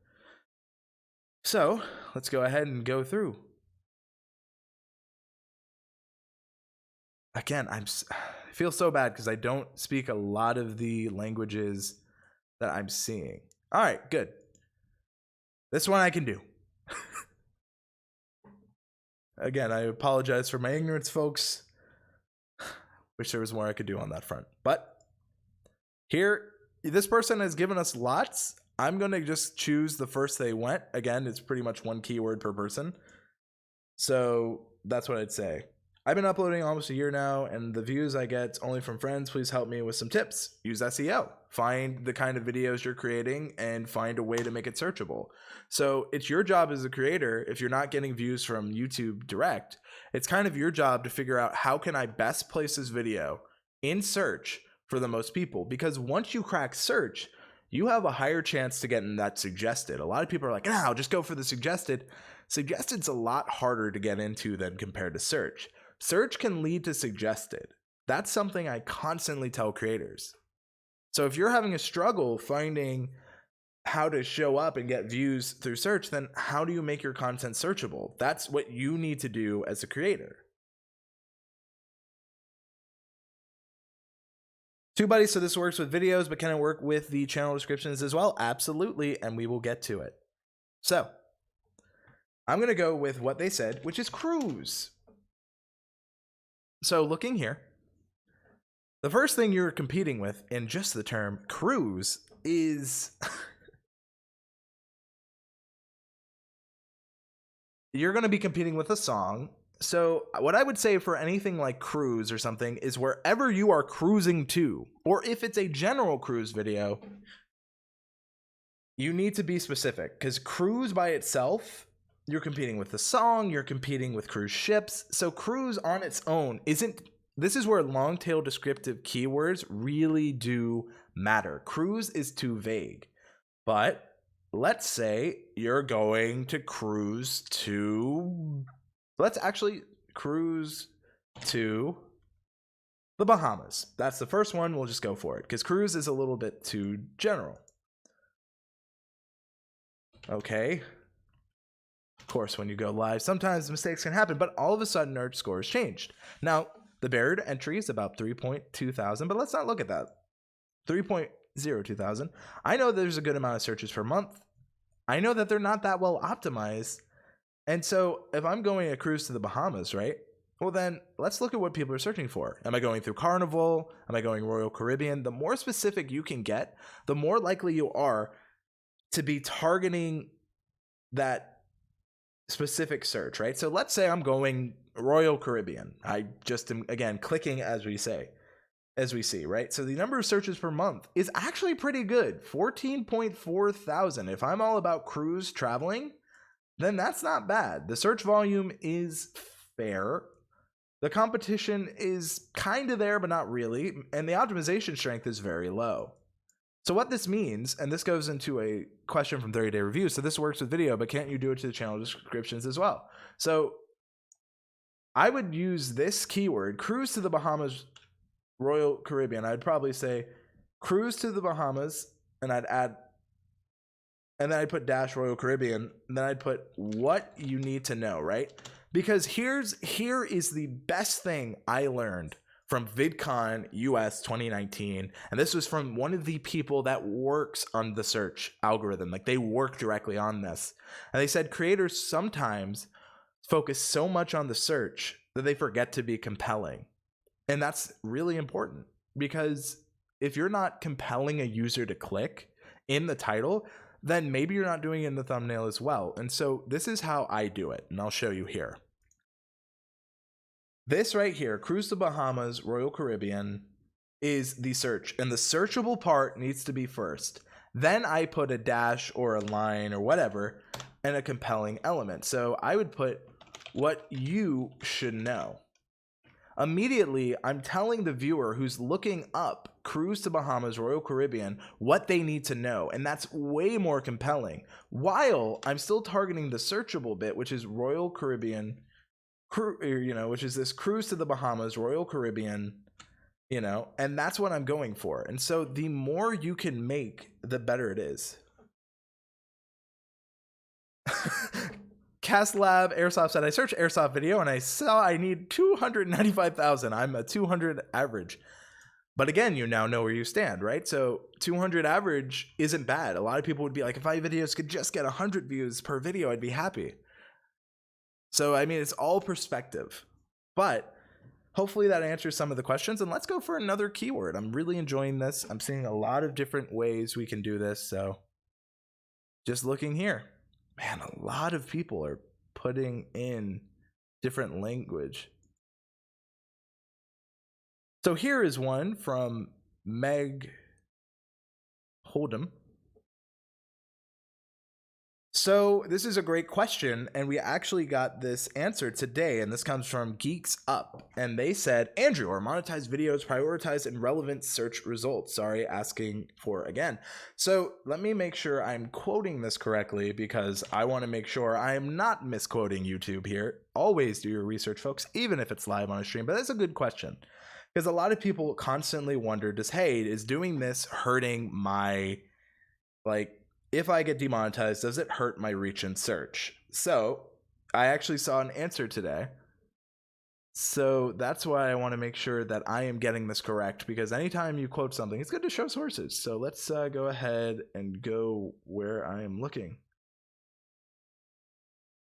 So let's go ahead and go through. Again, I feel so bad because I don't speak a lot of the languages that I'm seeing. All right, good. This one I can do. Again, I apologize for my ignorance, folks. Wish there was more I could do on that front. But here, this person has given us lots. I'm going to just choose the first they went. Again, it's pretty much one keyword per person. So that's what I'd say. I've been uploading almost a year now, and the views I get only from friends. Please help me with some tips. Use SEO. Find the kind of videos you're creating and find a way to make it searchable. So it's your job as a creator, if you're not getting views from YouTube direct, it's kind of your job to figure out how can I best place this video in search for the most people. Because once you crack search, you have a higher chance to get in that suggested. A lot of people are like, I'll just go for the suggested. Suggested's a lot harder to get into than compared to search. Search can lead to suggested. That's something I constantly tell creators. So if you're having a struggle finding how to show up and get views through search, then how do you make your content searchable? That's what you need to do as a creator. Tubebuddy, so this works with videos, but can it work with the channel descriptions as well? Absolutely, and we will get to it. So I'm going to go with what they said, which is cruise. So looking here, the first thing you're competing with in just the term cruise is you're going to be competing with a song. So what I would say for anything like cruise or something is wherever you are cruising to, or if it's a general cruise video, you need to be specific, because cruise by itself, you're competing with the song, you're competing with cruise ships. So cruise on its own isn't, this is where long tail descriptive keywords really do matter. Cruise is too vague. But let's say you're going to cruise to, let's actually cruise to the Bahamas. That's the first one. We'll just go for it, because cruise is a little bit too general. Okay. Of course, when you go live, sometimes mistakes can happen, but all of a sudden our scores changed. Now, the barrier to entry is about 3.2 thousand, but let's not look at that. 3.02 thousand. I know there's a good amount of searches per month. I know that they're not that well optimized. And so if I'm going a cruise to the Bahamas, right? Well, then let's look at what people are searching for. Am I going through Carnival? Am I going Royal Caribbean? The more specific you can get, the more likely you are to be targeting that specific search, right? So let's say I'm going Royal Caribbean. I just am, again, clicking as we see, right? So the number of searches per month is actually pretty good. 14.4 thousand. If I'm all about cruise traveling, then that's not bad. The search volume is fair. The competition is kind of there, but not really. And the optimization strength is very low. So what this means, and this goes into a question from 30 Day Review, so this works with video, but can't you do it to the channel descriptions as well? So I would use this keyword, cruise to the Bahamas, Royal Caribbean. I'd probably say cruise to the Bahamas, and I'd add, and then I'd put dash Royal Caribbean, and then I'd put what you need to know, right? Because here is the best thing I learned from VidCon US 2019, and this was from one of the people that works on the search algorithm. Like, they work directly on this, and they said creators sometimes focus so much on the search that they forget to be compelling. And that's really important, because if you're not compelling a user to click in the title, then maybe you're not doing it in the thumbnail as well. And so this is how I do it, and I'll show you here. This right here, cruise to Bahamas, Royal Caribbean, is the search, and the searchable part needs to be first. Then I put a dash or a line or whatever and a compelling element. So I would put what you should know. Immediately, I'm telling the viewer who's looking up cruise to Bahamas, Royal Caribbean, what they need to know, and that's way more compelling, while I'm still targeting the searchable bit, which is Royal Caribbean, which is this cruise to the Bahamas, Royal Caribbean, and that's what I'm going for. And so the more you can make, the better it is. Cast Lab Airsoft said, I searched airsoft video and I saw I need 295,000. I'm a 200 average. But again, you now know where you stand, right? So 200 average isn't bad. A lot of people would be like, if my videos could just get 100 views per video, I'd be happy. So, I mean, it's all perspective. But hopefully that answers some of the questions. And let's go for another keyword. I'm really enjoying this. I'm seeing a lot of different ways we can do this. So just looking here. Man, a lot of people are putting in different language. So here is one from Meg Hold'em. So this is a great question, and we actually got this answer today, and this comes from Geeks Up, and they said, Andrew, are monetized videos prioritized in relevant search results? Sorry, asking for again. So let me make sure I'm quoting this correctly, because I want to make sure I am not misquoting YouTube here. Always do your research, folks, even if it's live on a stream, but that's a good question, because a lot of people constantly wonder, is doing this hurting my, if I get demonetized, does it hurt my reach and search? So I actually saw an answer today. So that's why I want to make sure that I am getting this correct, because anytime you quote something, it's good to show sources. So let's go ahead and go where I am looking.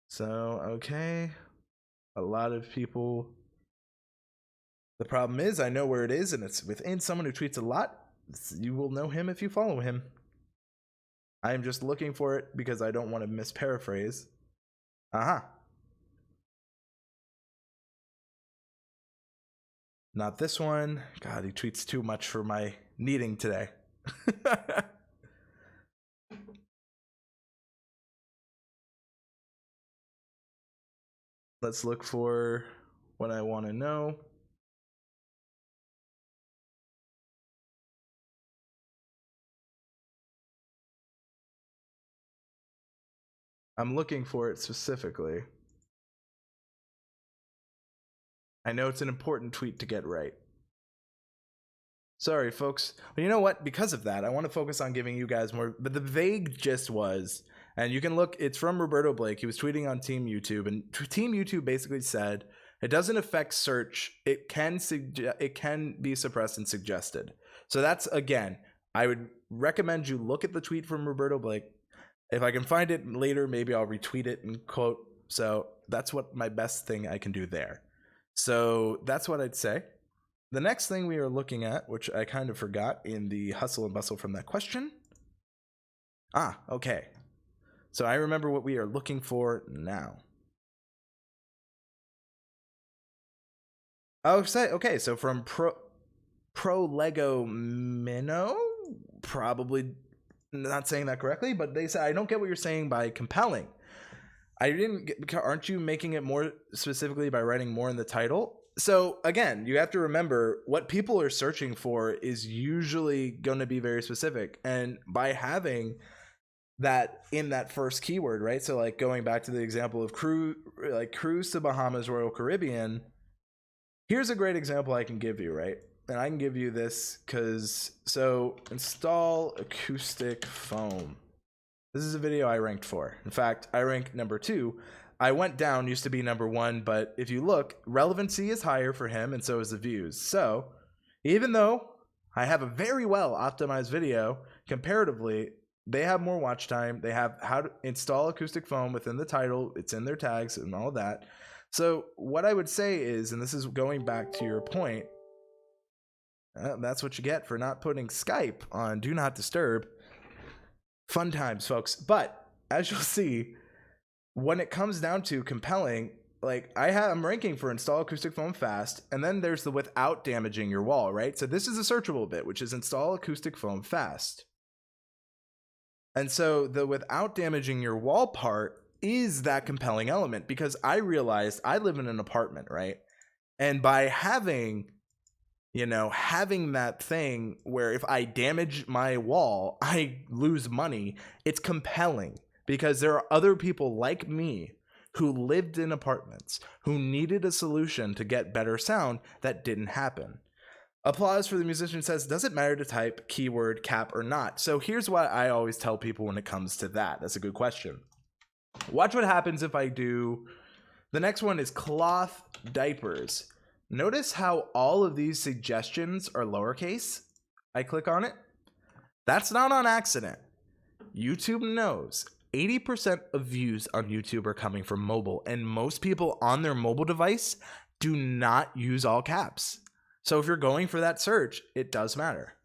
So, okay. A lot of people. The problem is I know where it is, and it's within someone who tweets a lot. You will know him if you follow him. I am just looking for it because I don't want to misparaphrase. Aha. Not this one. God, he tweets too much for my needing today. Let's look for what I want to know. I'm looking for it specifically. I know it's an important tweet to get right. Sorry, folks. But you know what? Because of that, I want to focus on giving you guys more. But the vague gist was, and you can look, it's from Roberto Blake. He was tweeting on Team YouTube, and Team YouTube basically said it doesn't affect search. It can be suppressed and suggested. So that's, again, I would recommend you look at the tweet from Roberto Blake. If I can find it later, maybe I'll retweet it and quote. So that's what my best thing I can do there. So that's what I'd say. The next thing we are looking at, which I kind of forgot in the hustle and bustle from that question. Okay. So I remember what we are looking for now. Oh, okay. So from Pro Lego Minnow, probably not saying that correctly, but they said, I don't get what you're saying by compelling. Aren't you making it more specifically by writing more in the title? So again, you have to remember what people are searching for is usually going to be very specific. And by having that in that first keyword, right? So like going back to the example of cruise to Bahamas, Royal Caribbean, here's a great example I can give you, right? And I can give you this so install acoustic foam. This is a video I ranked for. In fact, I ranked number 2. I went down, used to be number 1, but if you look, relevancy is higher for him, and so is the views. So even though I have a very well optimized video, comparatively, they have more watch time. They have how to install acoustic foam within the title. It's in their tags and all that. So what I would say is, and this is going back to your point, that's what you get for not putting Skype on Do Not Disturb. Fun times, folks. But as you'll see, when it comes down to compelling, like I'm ranking for install acoustic foam fast, and then there's the without damaging your wall, right? So this is a searchable bit, which is install acoustic foam fast. And so the without damaging your wall part is that compelling element, because I realized I live in an apartment, right? And by having that thing where if I damage my wall, I lose money, it's compelling because there are other people like me who lived in apartments who needed a solution to get better sound that didn't happen. Applause for the musician says, does it matter to type keyword cap or not? So here's what I always tell people when it comes to that. That's a good question. Watch what happens if I do. The next one is cloth diapers. Notice how all of these suggestions are lowercase. I click on it. That's not on accident. YouTube knows 80% of views on YouTube are coming from mobile, and most people on their mobile device do not use all caps. So if you're going for that search, it does matter.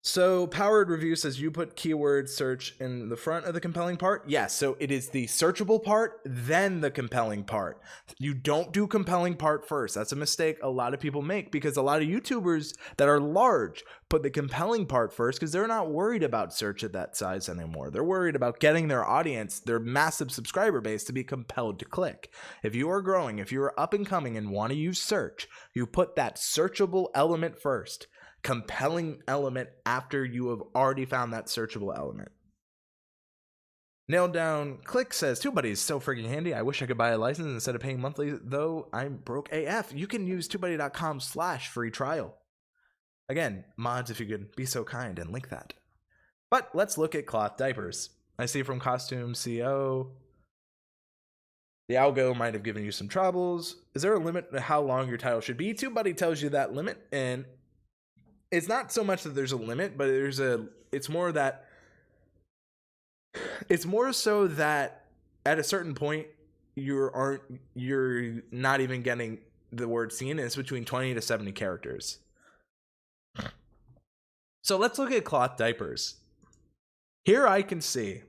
So Powered Review says you put keyword search in the front of the compelling part. Yes, so it is the searchable part, then the compelling part. You don't do compelling part first. That's a mistake a lot of people make because a lot of YouTubers that are large put the compelling part first because they're not worried about search at that size anymore. They're worried about getting their audience, their massive subscriber base, to be compelled to click. If you are growing, if you are up and coming and want to use search, you put that searchable element first. Compelling element after you have already found that searchable element. Nailed Down Click says, Tubebuddy is so freaking handy. I wish I could buy a license instead of paying monthly, though I'm broke AF. You can use tubebuddy.com/free trial. Again, mods if you could be so kind and link that. But let's look at cloth diapers. I see from Costume CO. The algo might have given you some troubles. Is there a limit to how long your title should be? Tubebuddy tells you that limit, and it's not so much that there's a limit, but it's more so that at a certain point you're not even getting the word seen, and it's between 20 to 70 characters. So let's look at cloth diapers. Here I can see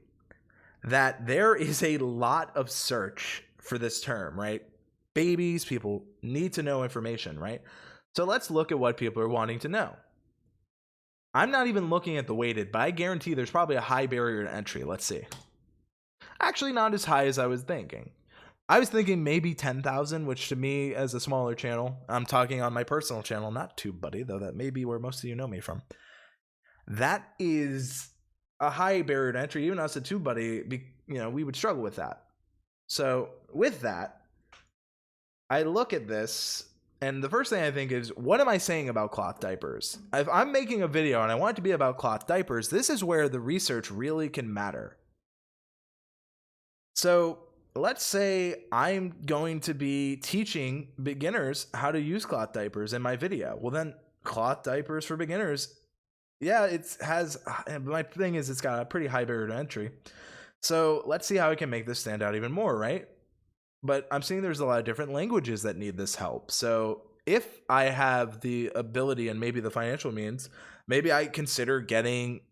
that there is a lot of search for this term, right? babies. People need to know information, right? So let's look at what people are wanting to know. I'm not even looking at the weighted, but I guarantee there's probably a high barrier to entry. Let's see. Actually, not as high as I was thinking. I was thinking maybe 10,000, which to me, as a smaller channel, I'm talking on my personal channel, not Tubebuddy, though that may be where most of you know me from. That is a high barrier to entry. Even us at Tubebuddy, we would struggle with that. So with that, I look at this, and the first thing I think is, what am I saying about cloth diapers? If I'm making a video and I want it to be about cloth diapers, this is where the research really can matter. So let's say I'm going to be teaching beginners how to use cloth diapers in my video. Well, then cloth diapers for beginners, yeah, my thing is it's got a pretty high barrier to entry. So let's see how I can make this stand out even more, right? But I'm seeing there's a lot of different languages that need this help. So if I have the ability and maybe the financial means, maybe I consider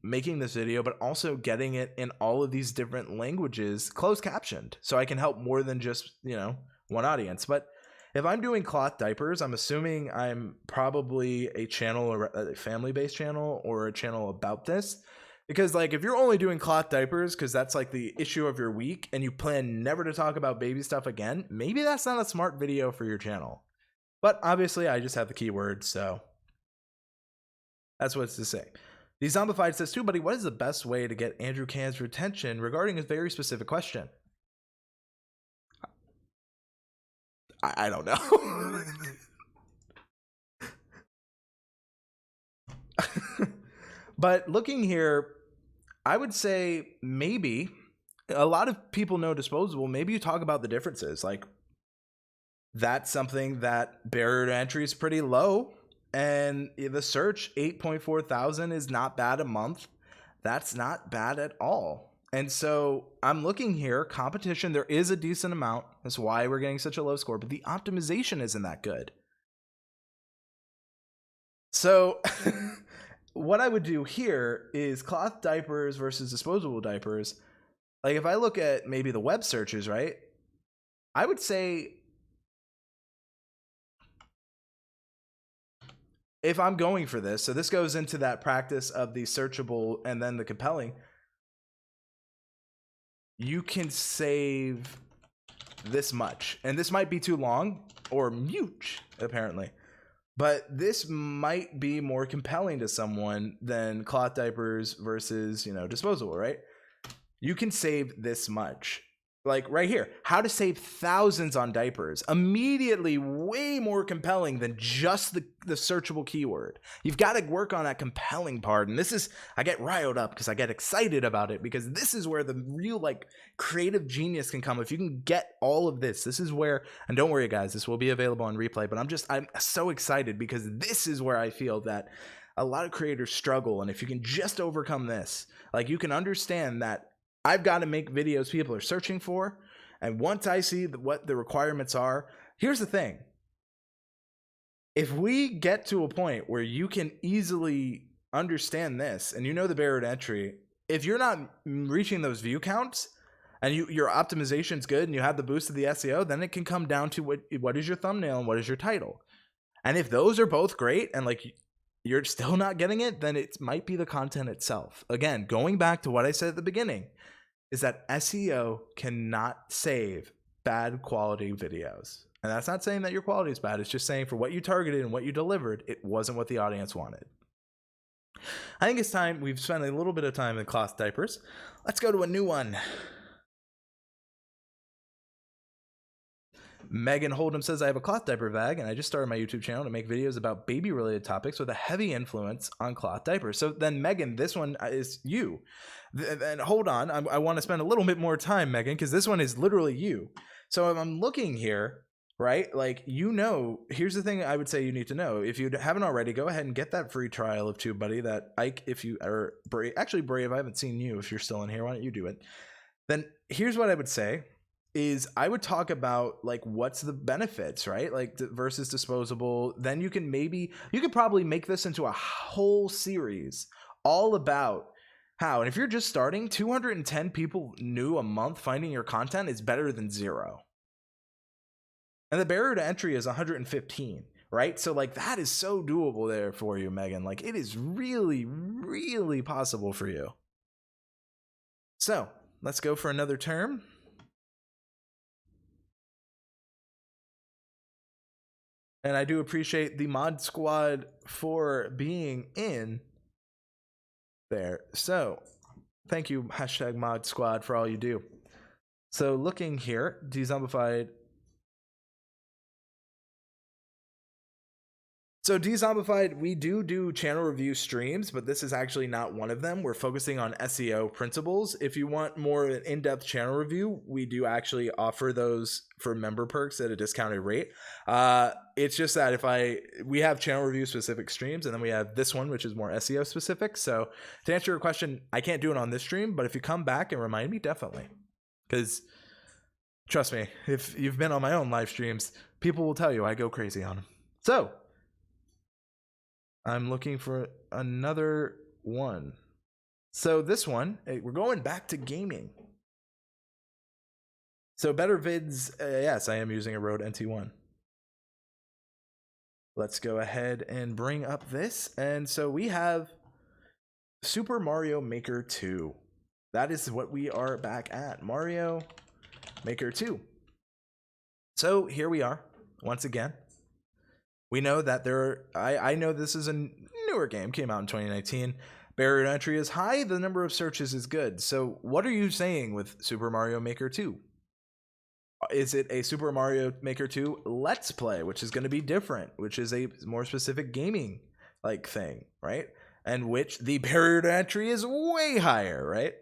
making this video, but also getting it in all of these different languages, closed captioned, so I can help more than just, one audience. But if I'm doing cloth diapers, I'm assuming I'm probably a channel, or a family-based channel, or a channel about this. Because if you're only doing cloth diapers because that's the issue of your week and you plan never to talk about baby stuff again, maybe that's not a smart video for your channel. But obviously I just have the keywords, so that's what it's to say. The Zombified says, Tubebuddy, what is the best way to get Andrew Can's attention regarding a very specific question? I don't know. But looking here, I would say maybe a lot of people know disposable. Maybe you talk about the differences. That's something that barrier to entry is pretty low. And the search, 8.4 thousand is not bad a month. That's not bad at all. And so I'm looking here, competition, there is a decent amount. That's why we're getting such a low score, but the optimization isn't that good. So what I would do here is cloth diapers versus disposable diapers. If I look at maybe the web searches, right? I would say if I'm going for this, so this goes into that practice of the searchable and then the compelling, you can save this much. And this might be too long or huge, apparently. But this might be more compelling to someone than cloth diapers versus, disposable, right? You can save this much. Right here, how to save thousands on diapers. Immediately way more compelling than just the searchable keyword. You've got to work on that compelling part. And I get riled up because I get excited about it, because this is where the real creative genius can come. If you can get all of this is where, and don't worry guys, this will be available on replay, but I'm so excited because this is where I feel that a lot of creators struggle. And if you can just overcome this, you can understand that I've got to make videos people are searching for. And once I see what the requirements are, here's the thing. If we get to a point where you can easily understand this and the barrier to entry, if you're not reaching those view counts and your optimization's good and you have the boost of the SEO, then it can come down to what is your thumbnail and what is your title. And if those are both great and you're still not getting it, then it might be the content itself. Again, going back to what I said at the beginning, is that SEO cannot save bad quality videos. And that's not saying that your quality is bad. It's just saying for what you targeted and what you delivered, it wasn't what the audience wanted. I think it's time. We've spent a little bit of time in cloth diapers. Let's go to a new one. Megan Holdham says, I have a cloth diaper bag and I just started my YouTube channel to make videos about baby related topics with a heavy influence on cloth diapers. So then Megan, this one is you. And hold on, I want to spend a little bit more time, Megan, because this one is literally you. So if I'm looking here, right, here's the thing I would say you need to know. If you haven't already, go ahead and get that free trial of TubeBuddy that if you are Brave, I haven't seen you. If you're still in here, why don't you do it? Then here's what I would say. Is I would talk about what's the benefits, right? Versus disposable. Then you could probably make this into a whole series all about how, and if you're just starting, 210 people new a month finding your content is better than 0. And the barrier to entry is 115, right? So like that is so doable there for you, Megan. Like it is really, really possible for you. So let's go for another term. And I do appreciate the mod squad for being in there. So thank you, hashtag mod squad, for all you do. So looking here, Dzombified. So Dzombified, we do channel review streams, but this is actually not one of them. We're focusing on SEO principles. If you want more in-depth channel review, we do actually offer those for member perks at a discounted rate. It's just that we have channel review specific streams, and then we have this one, which is more SEO specific. So to answer your question, I can't do it on this stream, but if you come back and remind me, definitely. Because trust me, if you've been on my own live streams, people will tell you I go crazy on them. So I'm looking for another one. So this one, we're going back to gaming. So better vids, yes, I am using a Rode NT1. Let's go ahead and bring up this. And so we have Super Mario Maker 2. That is what we are back at, Mario Maker 2. So here we are, once again. We know that I know this is a newer game, came out in 2019. Barrier to entry is high, the number of searches is good. So what are you saying with Super Mario Maker 2? Is it a Super Mario Maker 2 Let's Play, which is going to be different, which is a more specific gaming like thing, right? And which the barrier to entry is way higher, right?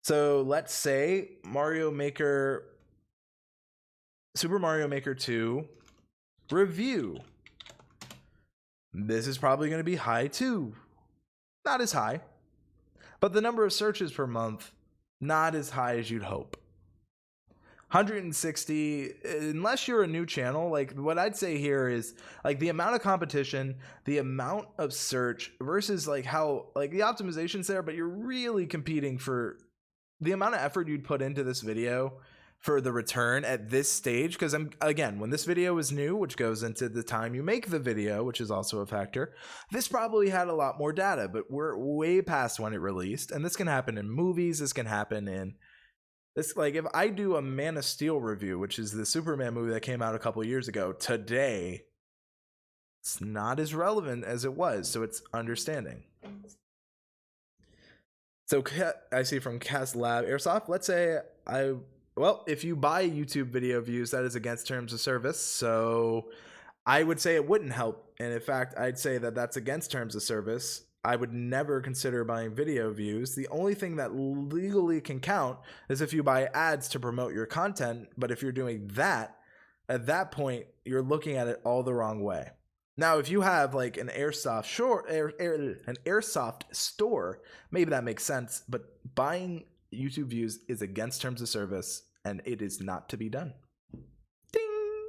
So let's say Super Mario Maker 2 review. This is probably going to be high too. Not as high. But the number of searches per month, not as high as you'd hope. 160, unless you're a new channel, like what I'd say here is like the amount of competition, the amount of search versus like how like the optimization's there, but you're really competing for the amount of effort you'd put into this video for the return at this stage. Because again, when this video is new, which goes into the time you make the video, which is also a factor, this probably had a lot more data, but we're way past when it released. And this can happen in movies. This can happen in this. Like if I do a Man of Steel review, which is the Superman movie that came out a couple years ago, today, it's not as relevant as it was. So it's understanding. So I see from Cast Lab Airsoft, let's say well, if you buy YouTube video views, that is against terms of service. So I would say it wouldn't help. And in fact, I'd say that that's against terms of service. I would never consider buying video views. The only thing that legally can count is if you buy ads to promote your content. But if you're doing that, at that point, you're looking at it all the wrong way. Now, if you have like an airsoft store, maybe that makes sense. But buying YouTube views is against terms of service, and it is not to be done. Ding!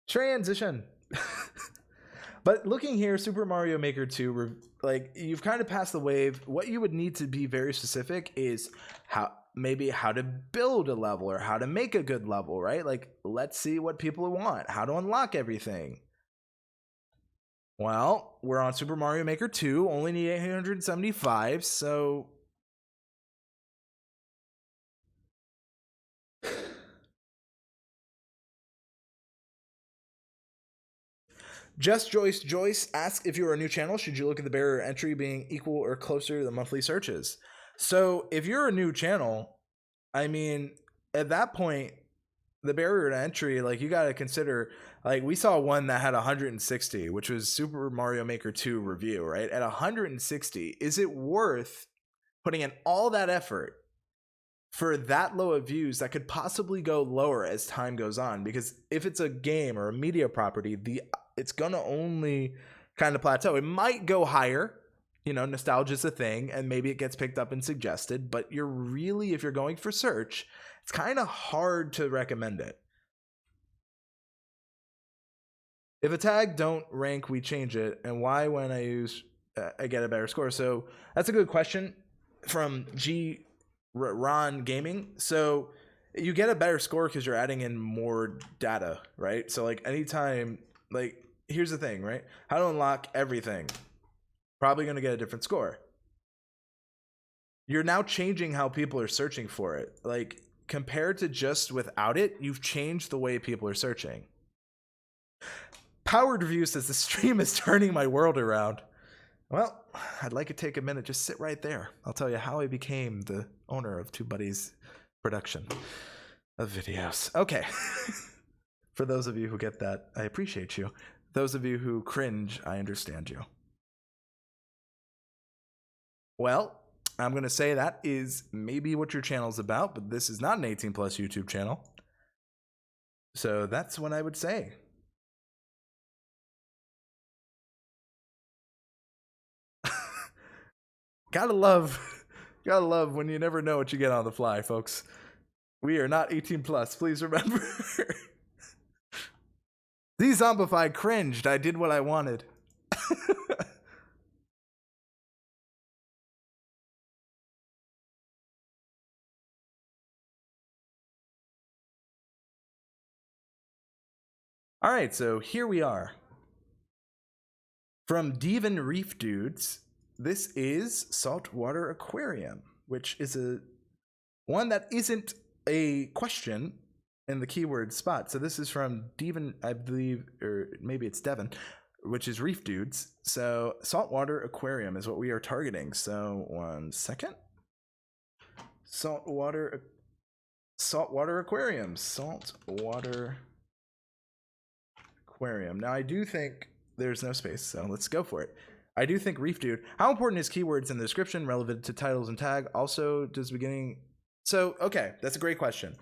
Transition. But looking here, Super Mario Maker 2, like you've kind of passed the wave. What you would need to be very specific is how to build a level or how to make a good level, right? Like, let's see what people want, how to unlock everything. Well, we're on Super Mario Maker 2, only need 875, so Just Joyce asks, if you're a new channel, should you look at the barrier entry being equal or closer to the monthly searches? So if you're a new channel, I mean, at that point, the barrier to entry, like you got to consider, like we saw one that had 160, which was Super Mario Maker 2 review, right? At 160, is it worth putting in all that effort for that low of views that could possibly go lower as time goes on? Because if it's a game or a media property, it's gonna only kind of plateau. It might go higher, nostalgia's a thing, and maybe it gets picked up and suggested, but you're really, if you're going for search, it's kind of hard to recommend it. If a tag don't rank, we change it, and why when I use I get a better score? So that's a good question from Ron Gaming. So you get a better score because you're adding in more data, right? So like anytime, like here's the thing, right? How to unlock everything, probably going to get a different score. You're now changing how people are searching for it. Like compared to just without it, you've changed the way people are searching. Powered Review says the stream is turning my world around. Well, I'd like to take a minute, just sit right there. I'll tell you how I became the owner of Tubebuddy's production of videos. Okay. For those of you who get that, I appreciate you. Those of you who cringe, I understand you. Well, I'm going to say that is maybe what your channel's about, but this is not an 18 plus YouTube channel. So that's what I would say. Gotta love when you never know what you get on the fly, folks. We are not 18 plus, please remember. Z-Zombified cringed. I did what I wanted. All right, so here we are. From Devon Reef Dudes, this is Saltwater Aquarium, which is one that isn't a question in the keyword spot. So this is from Devon, I believe, or maybe it's Devon, which is Reef Dudes. So Saltwater Aquarium is what we are targeting. So 1 second. Saltwater Aquarium. Saltwater Aquarium. Now I do think there's no space, so let's go for it. I do think Reef Dude. How important is keywords in the description relevant to titles and tag? Also, does beginning... So, okay, that's a great question.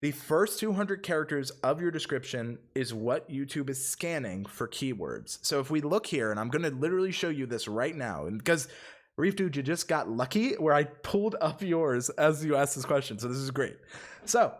The first 200 characters of your description is what YouTube is scanning for keywords. So if we look here, and I'm going to literally show you this right now, and because Reef Dude, you just got lucky where I pulled up yours as you asked this question. So this is great. So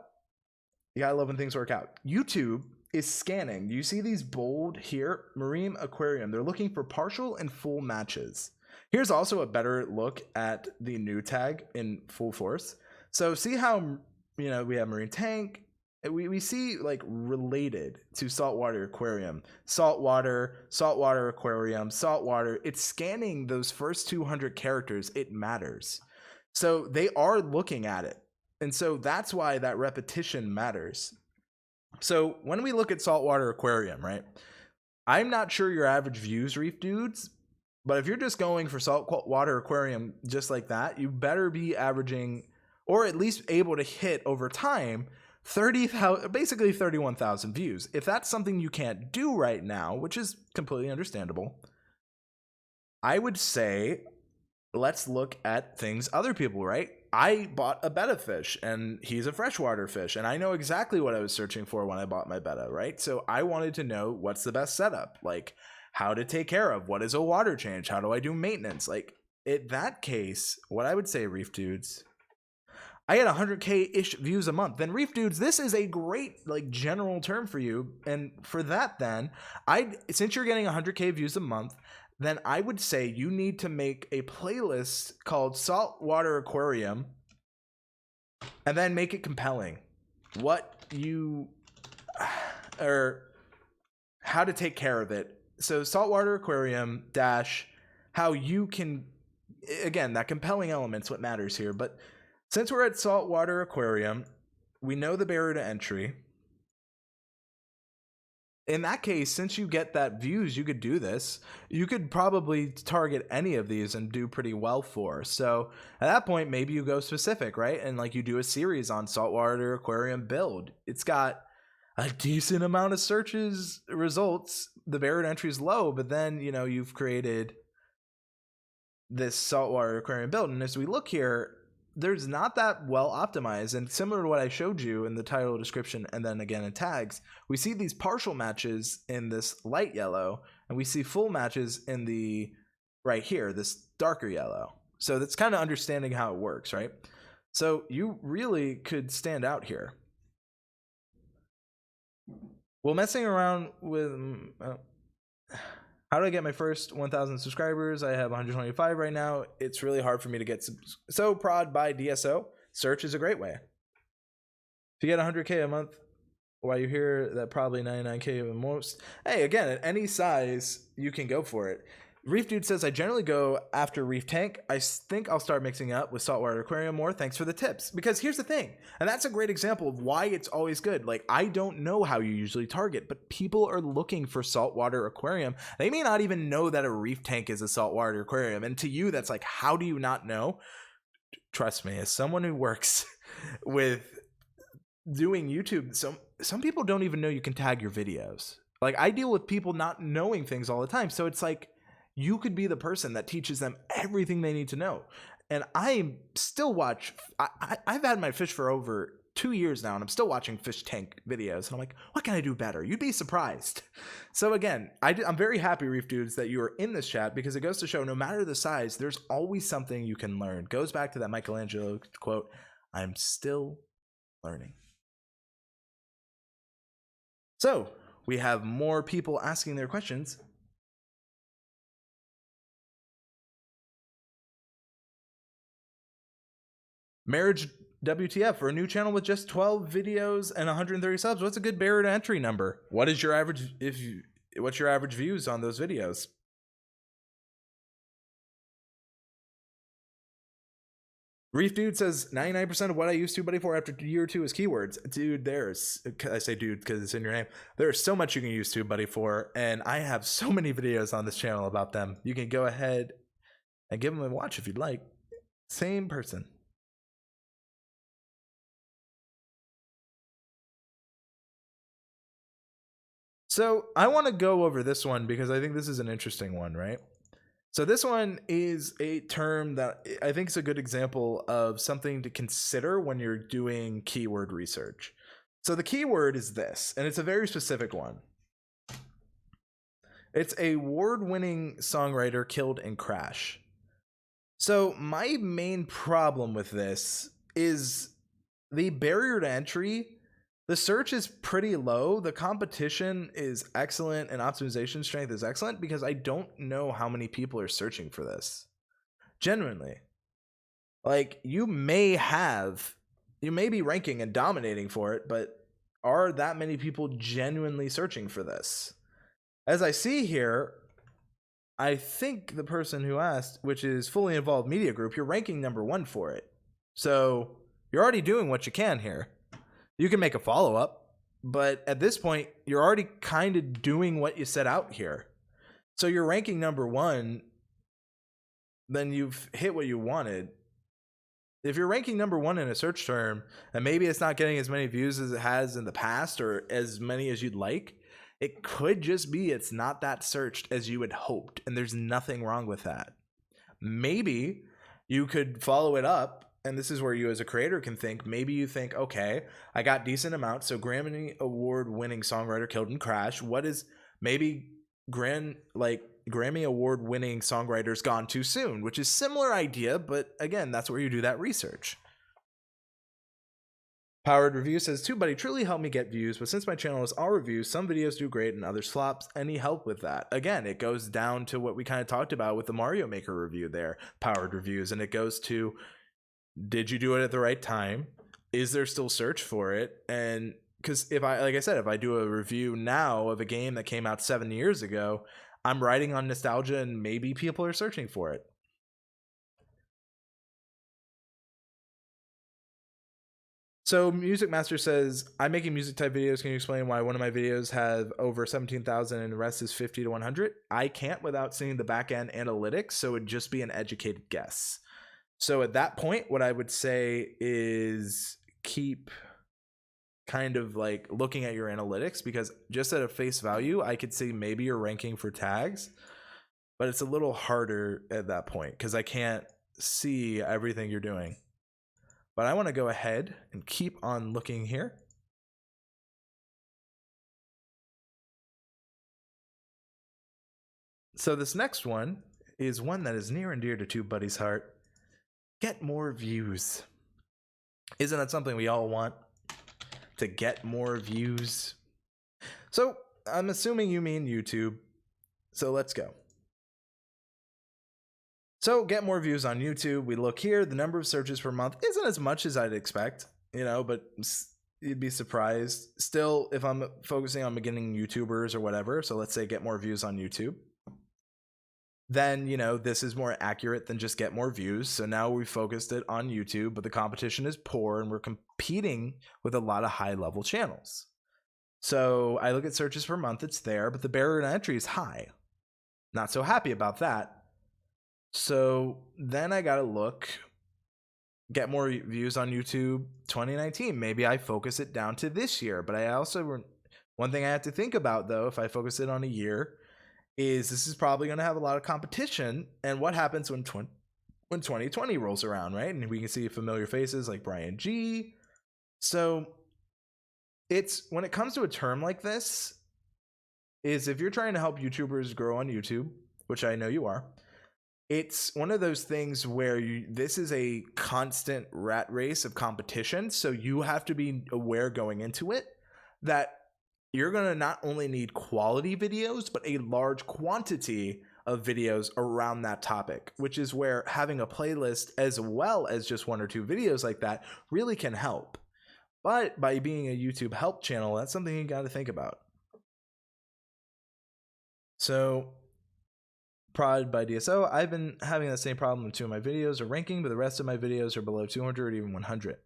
you gotta love when things work out. YouTube is scanning. You see these bold here, Marine Aquarium. They're looking for partial and full matches. Here's also a better look at the new tag in full force. So see how, you know, we have Marine Tank. We see like related to Saltwater Aquarium, Saltwater Aquarium, Saltwater. It's scanning those first 200 characters. It matters. So they are looking at it. And so that's why that repetition matters. So when we look at Saltwater Aquarium, right? I'm not sure your average views, Reef Dudes, but if you're just going for Saltwater Aquarium just like that, you better be averaging, or at least able to hit over time, 30,000, basically 31,000 views. If that's something you can't do right now, which is completely understandable, I would say let's look at things other people, right? I bought a betta fish and he's a freshwater fish, and I know exactly what I was searching for when I bought my betta, right? So I wanted to know what's the best setup, like how to take care of, what is a water change, how do I do maintenance? Like in that case, what I would say, Reef Dudes, I get 100K-ish views a month. Then Reef Dudes, this is a great like general term for you. And for that then, since you're getting 100K views a month, then I would say you need to make a playlist called Saltwater Aquarium and then make it compelling. What you, or how to take care of it. So Saltwater Aquarium dash how you can, again, that compelling element's what matters here. But since we're at Saltwater Aquarium, we know the barrier to entry. In that case, since you get that views, you could do this. You could probably target any of these and do pretty well for. So at that point, maybe you go specific, right? And like you do a series on Saltwater Aquarium build. It's got a decent amount of searches results. The barrier to entry is low, but then, you know, you've created this Saltwater Aquarium build. And as we look here, there's not that well optimized, and similar to what I showed you in the title, description, and then again in tags, we see these partial matches in this light yellow, and we see full matches in the right here, this darker yellow. So that's kind of understanding how it works, right? So you really could stand out here. Well, messing around with how do I get my first 1,000 subscribers? I have 125 right now. It's really hard for me to get so prod by DSO. Search is a great way. If you get 100K a month, while you hear that probably 99K at most, hey, again, at any size, you can go for it. Reef Dude says, I generally go after Reef Tank. I think I'll start mixing up with Saltwater Aquarium more. Thanks for the tips. Because here's the thing, and that's a great example of why it's always good. Like, I don't know how you usually target, but people are looking for Saltwater Aquarium. They may not even know that a Reef Tank is a Saltwater Aquarium. And to you, that's like, how do you not know? Trust me, as someone who works with doing YouTube, some people don't even know you can tag your videos. Like, I deal with people not knowing things all the time. So it's like, you could be the person that teaches them everything they need to know. And I still watch, I've had my fish for over 2 years now, and I'm still watching fish tank videos. And I'm like, what can I do better? You'd be surprised. So again, I'm very happy, Reef Dudes, that you are in this chat, because it goes to show no matter the size, there's always something you can learn. Goes back to that Michelangelo quote, I'm still learning. So we have more people asking their questions. Marriage WTF for a new channel with just 12 videos and 130 subs. What's a good barrier to entry number? What is your average what's your average views on those videos? Reef Dude says 99% of what I use Tubebuddy for after year 2 is keywords. Dude, I say dude because it's in your name. There's so much you can use Tubebuddy for, and I have so many videos on this channel about them. You can go ahead and give them a watch if you'd like. Same person. So I want to go over this one because I think this is an interesting one, right? So this one is a term that I think is a good example of something to consider when you're doing keyword research. So the keyword is this, and it's a very specific one. It's a award-winning songwriter killed in crash. So my main problem with this is the barrier to entry. The search is pretty low. The competition is excellent and optimization strength is excellent because I don't know how many people are searching for this. Genuinely. Like, you may be ranking and dominating for it, but are that many people genuinely searching for this? As I see here, I think the person who asked, which is Fully Involved Media Group, you're ranking #1 for it. So you're already doing what you can here. You can make a follow-up, but at this point, you're already kind of doing what you set out here. So you're ranking #1, then you've hit what you wanted. If you're ranking #1 in a search term, and maybe it's not getting as many views as it has in the past or as many as you'd like, it could just be it's not that searched as you had hoped, and there's nothing wrong with that. Maybe you could follow it up. And this is where you as a creator can think, maybe you think, okay, I got decent amount. So Grammy Award winning songwriter killed in crash. What is maybe Grammy Award winning songwriters gone too soon, which is similar idea. But again, that's where you do that research. Powered Review says, Tubebuddy truly helped me get views, but since my channel is all reviews, some videos do great and others flops. Any help with that? Again, it goes down to what we kind of talked about with the Mario Maker review there, Powered Reviews, and it goes to, did you do it at the right time? Is there still search for it? And because if I do a review now of a game that came out 7 years ago, I'm riding on nostalgia and maybe people are searching for it. So Music Master says, I'm making music type videos. Can you explain why one of my videos have over 17,000 and the rest is 50 to 100? I can't without seeing the back end analytics, so it'd just be an educated guess. So at that point, what I would say is keep kind of like looking at your analytics, because just at a face value, I could see maybe you're ranking for tags, but it's a little harder at that point because I can't see everything you're doing. But I want to go ahead and keep on looking here. So this next one is one that is near and dear to Tubebuddy's heart. Get more views. Isn't that something we all want? To get more views? So I'm assuming you mean YouTube. So let's go. So get more views on YouTube. We look here. The number of searches per month isn't as much as I'd expect, but you'd be surprised. Still, if I'm focusing on beginning YouTubers or whatever, so let's say get more views on YouTube, then, you know, this is more accurate than just get more views. So now we focused it on YouTube, but the competition is poor and we're competing with a lot of high level channels. So I look at searches per month, it's there, but the barrier to entry is high. Not so happy about that. So then I got to look, get more views on YouTube 2019. Maybe I focus it down to this year, but I also, one thing I have to think about though, if I focus it on a year, is this is probably going to have a lot of competition. And what happens when 2020 rolls around, right? And we can see familiar faces like Brian G. So it's, when it comes to a term like this, is if you're trying to help YouTubers grow on YouTube, which I know you are, it's one of those things where this is a constant rat race of competition. So you have to be aware going into it that you're going to not only need quality videos, but a large quantity of videos around that topic, which is where having a playlist as well as just one or two videos like that really can help. But by being a YouTube help channel, that's something you got to think about. So, Prod by DSO, I've been having that same problem with 2 of my videos are ranking, but the rest of my videos are below 200 or even 100.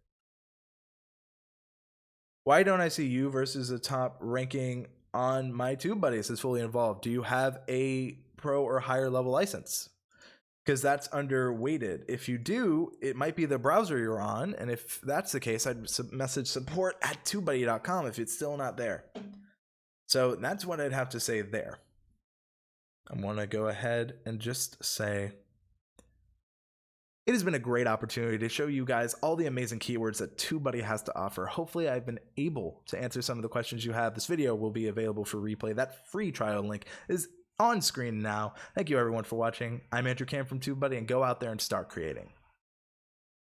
Why don't I see you versus the top ranking on my Tubebuddy? It says fully involved. Do you have a pro or higher level license? Because that's underweighted. If you do, it might be the browser you're on. And if that's the case, I'd message support@tubebuddy.com if it's still not there. So that's what I'd have to say there. I want to go ahead and just say it has been a great opportunity to show you guys all the amazing keywords that Tubebuddy has to offer. Hopefully I've been able to answer some of the questions you have. This video will be available for replay. That free trial link is on screen now. Thank you everyone for watching. I'm Andrew Cam from Tubebuddy, and go out there and start creating.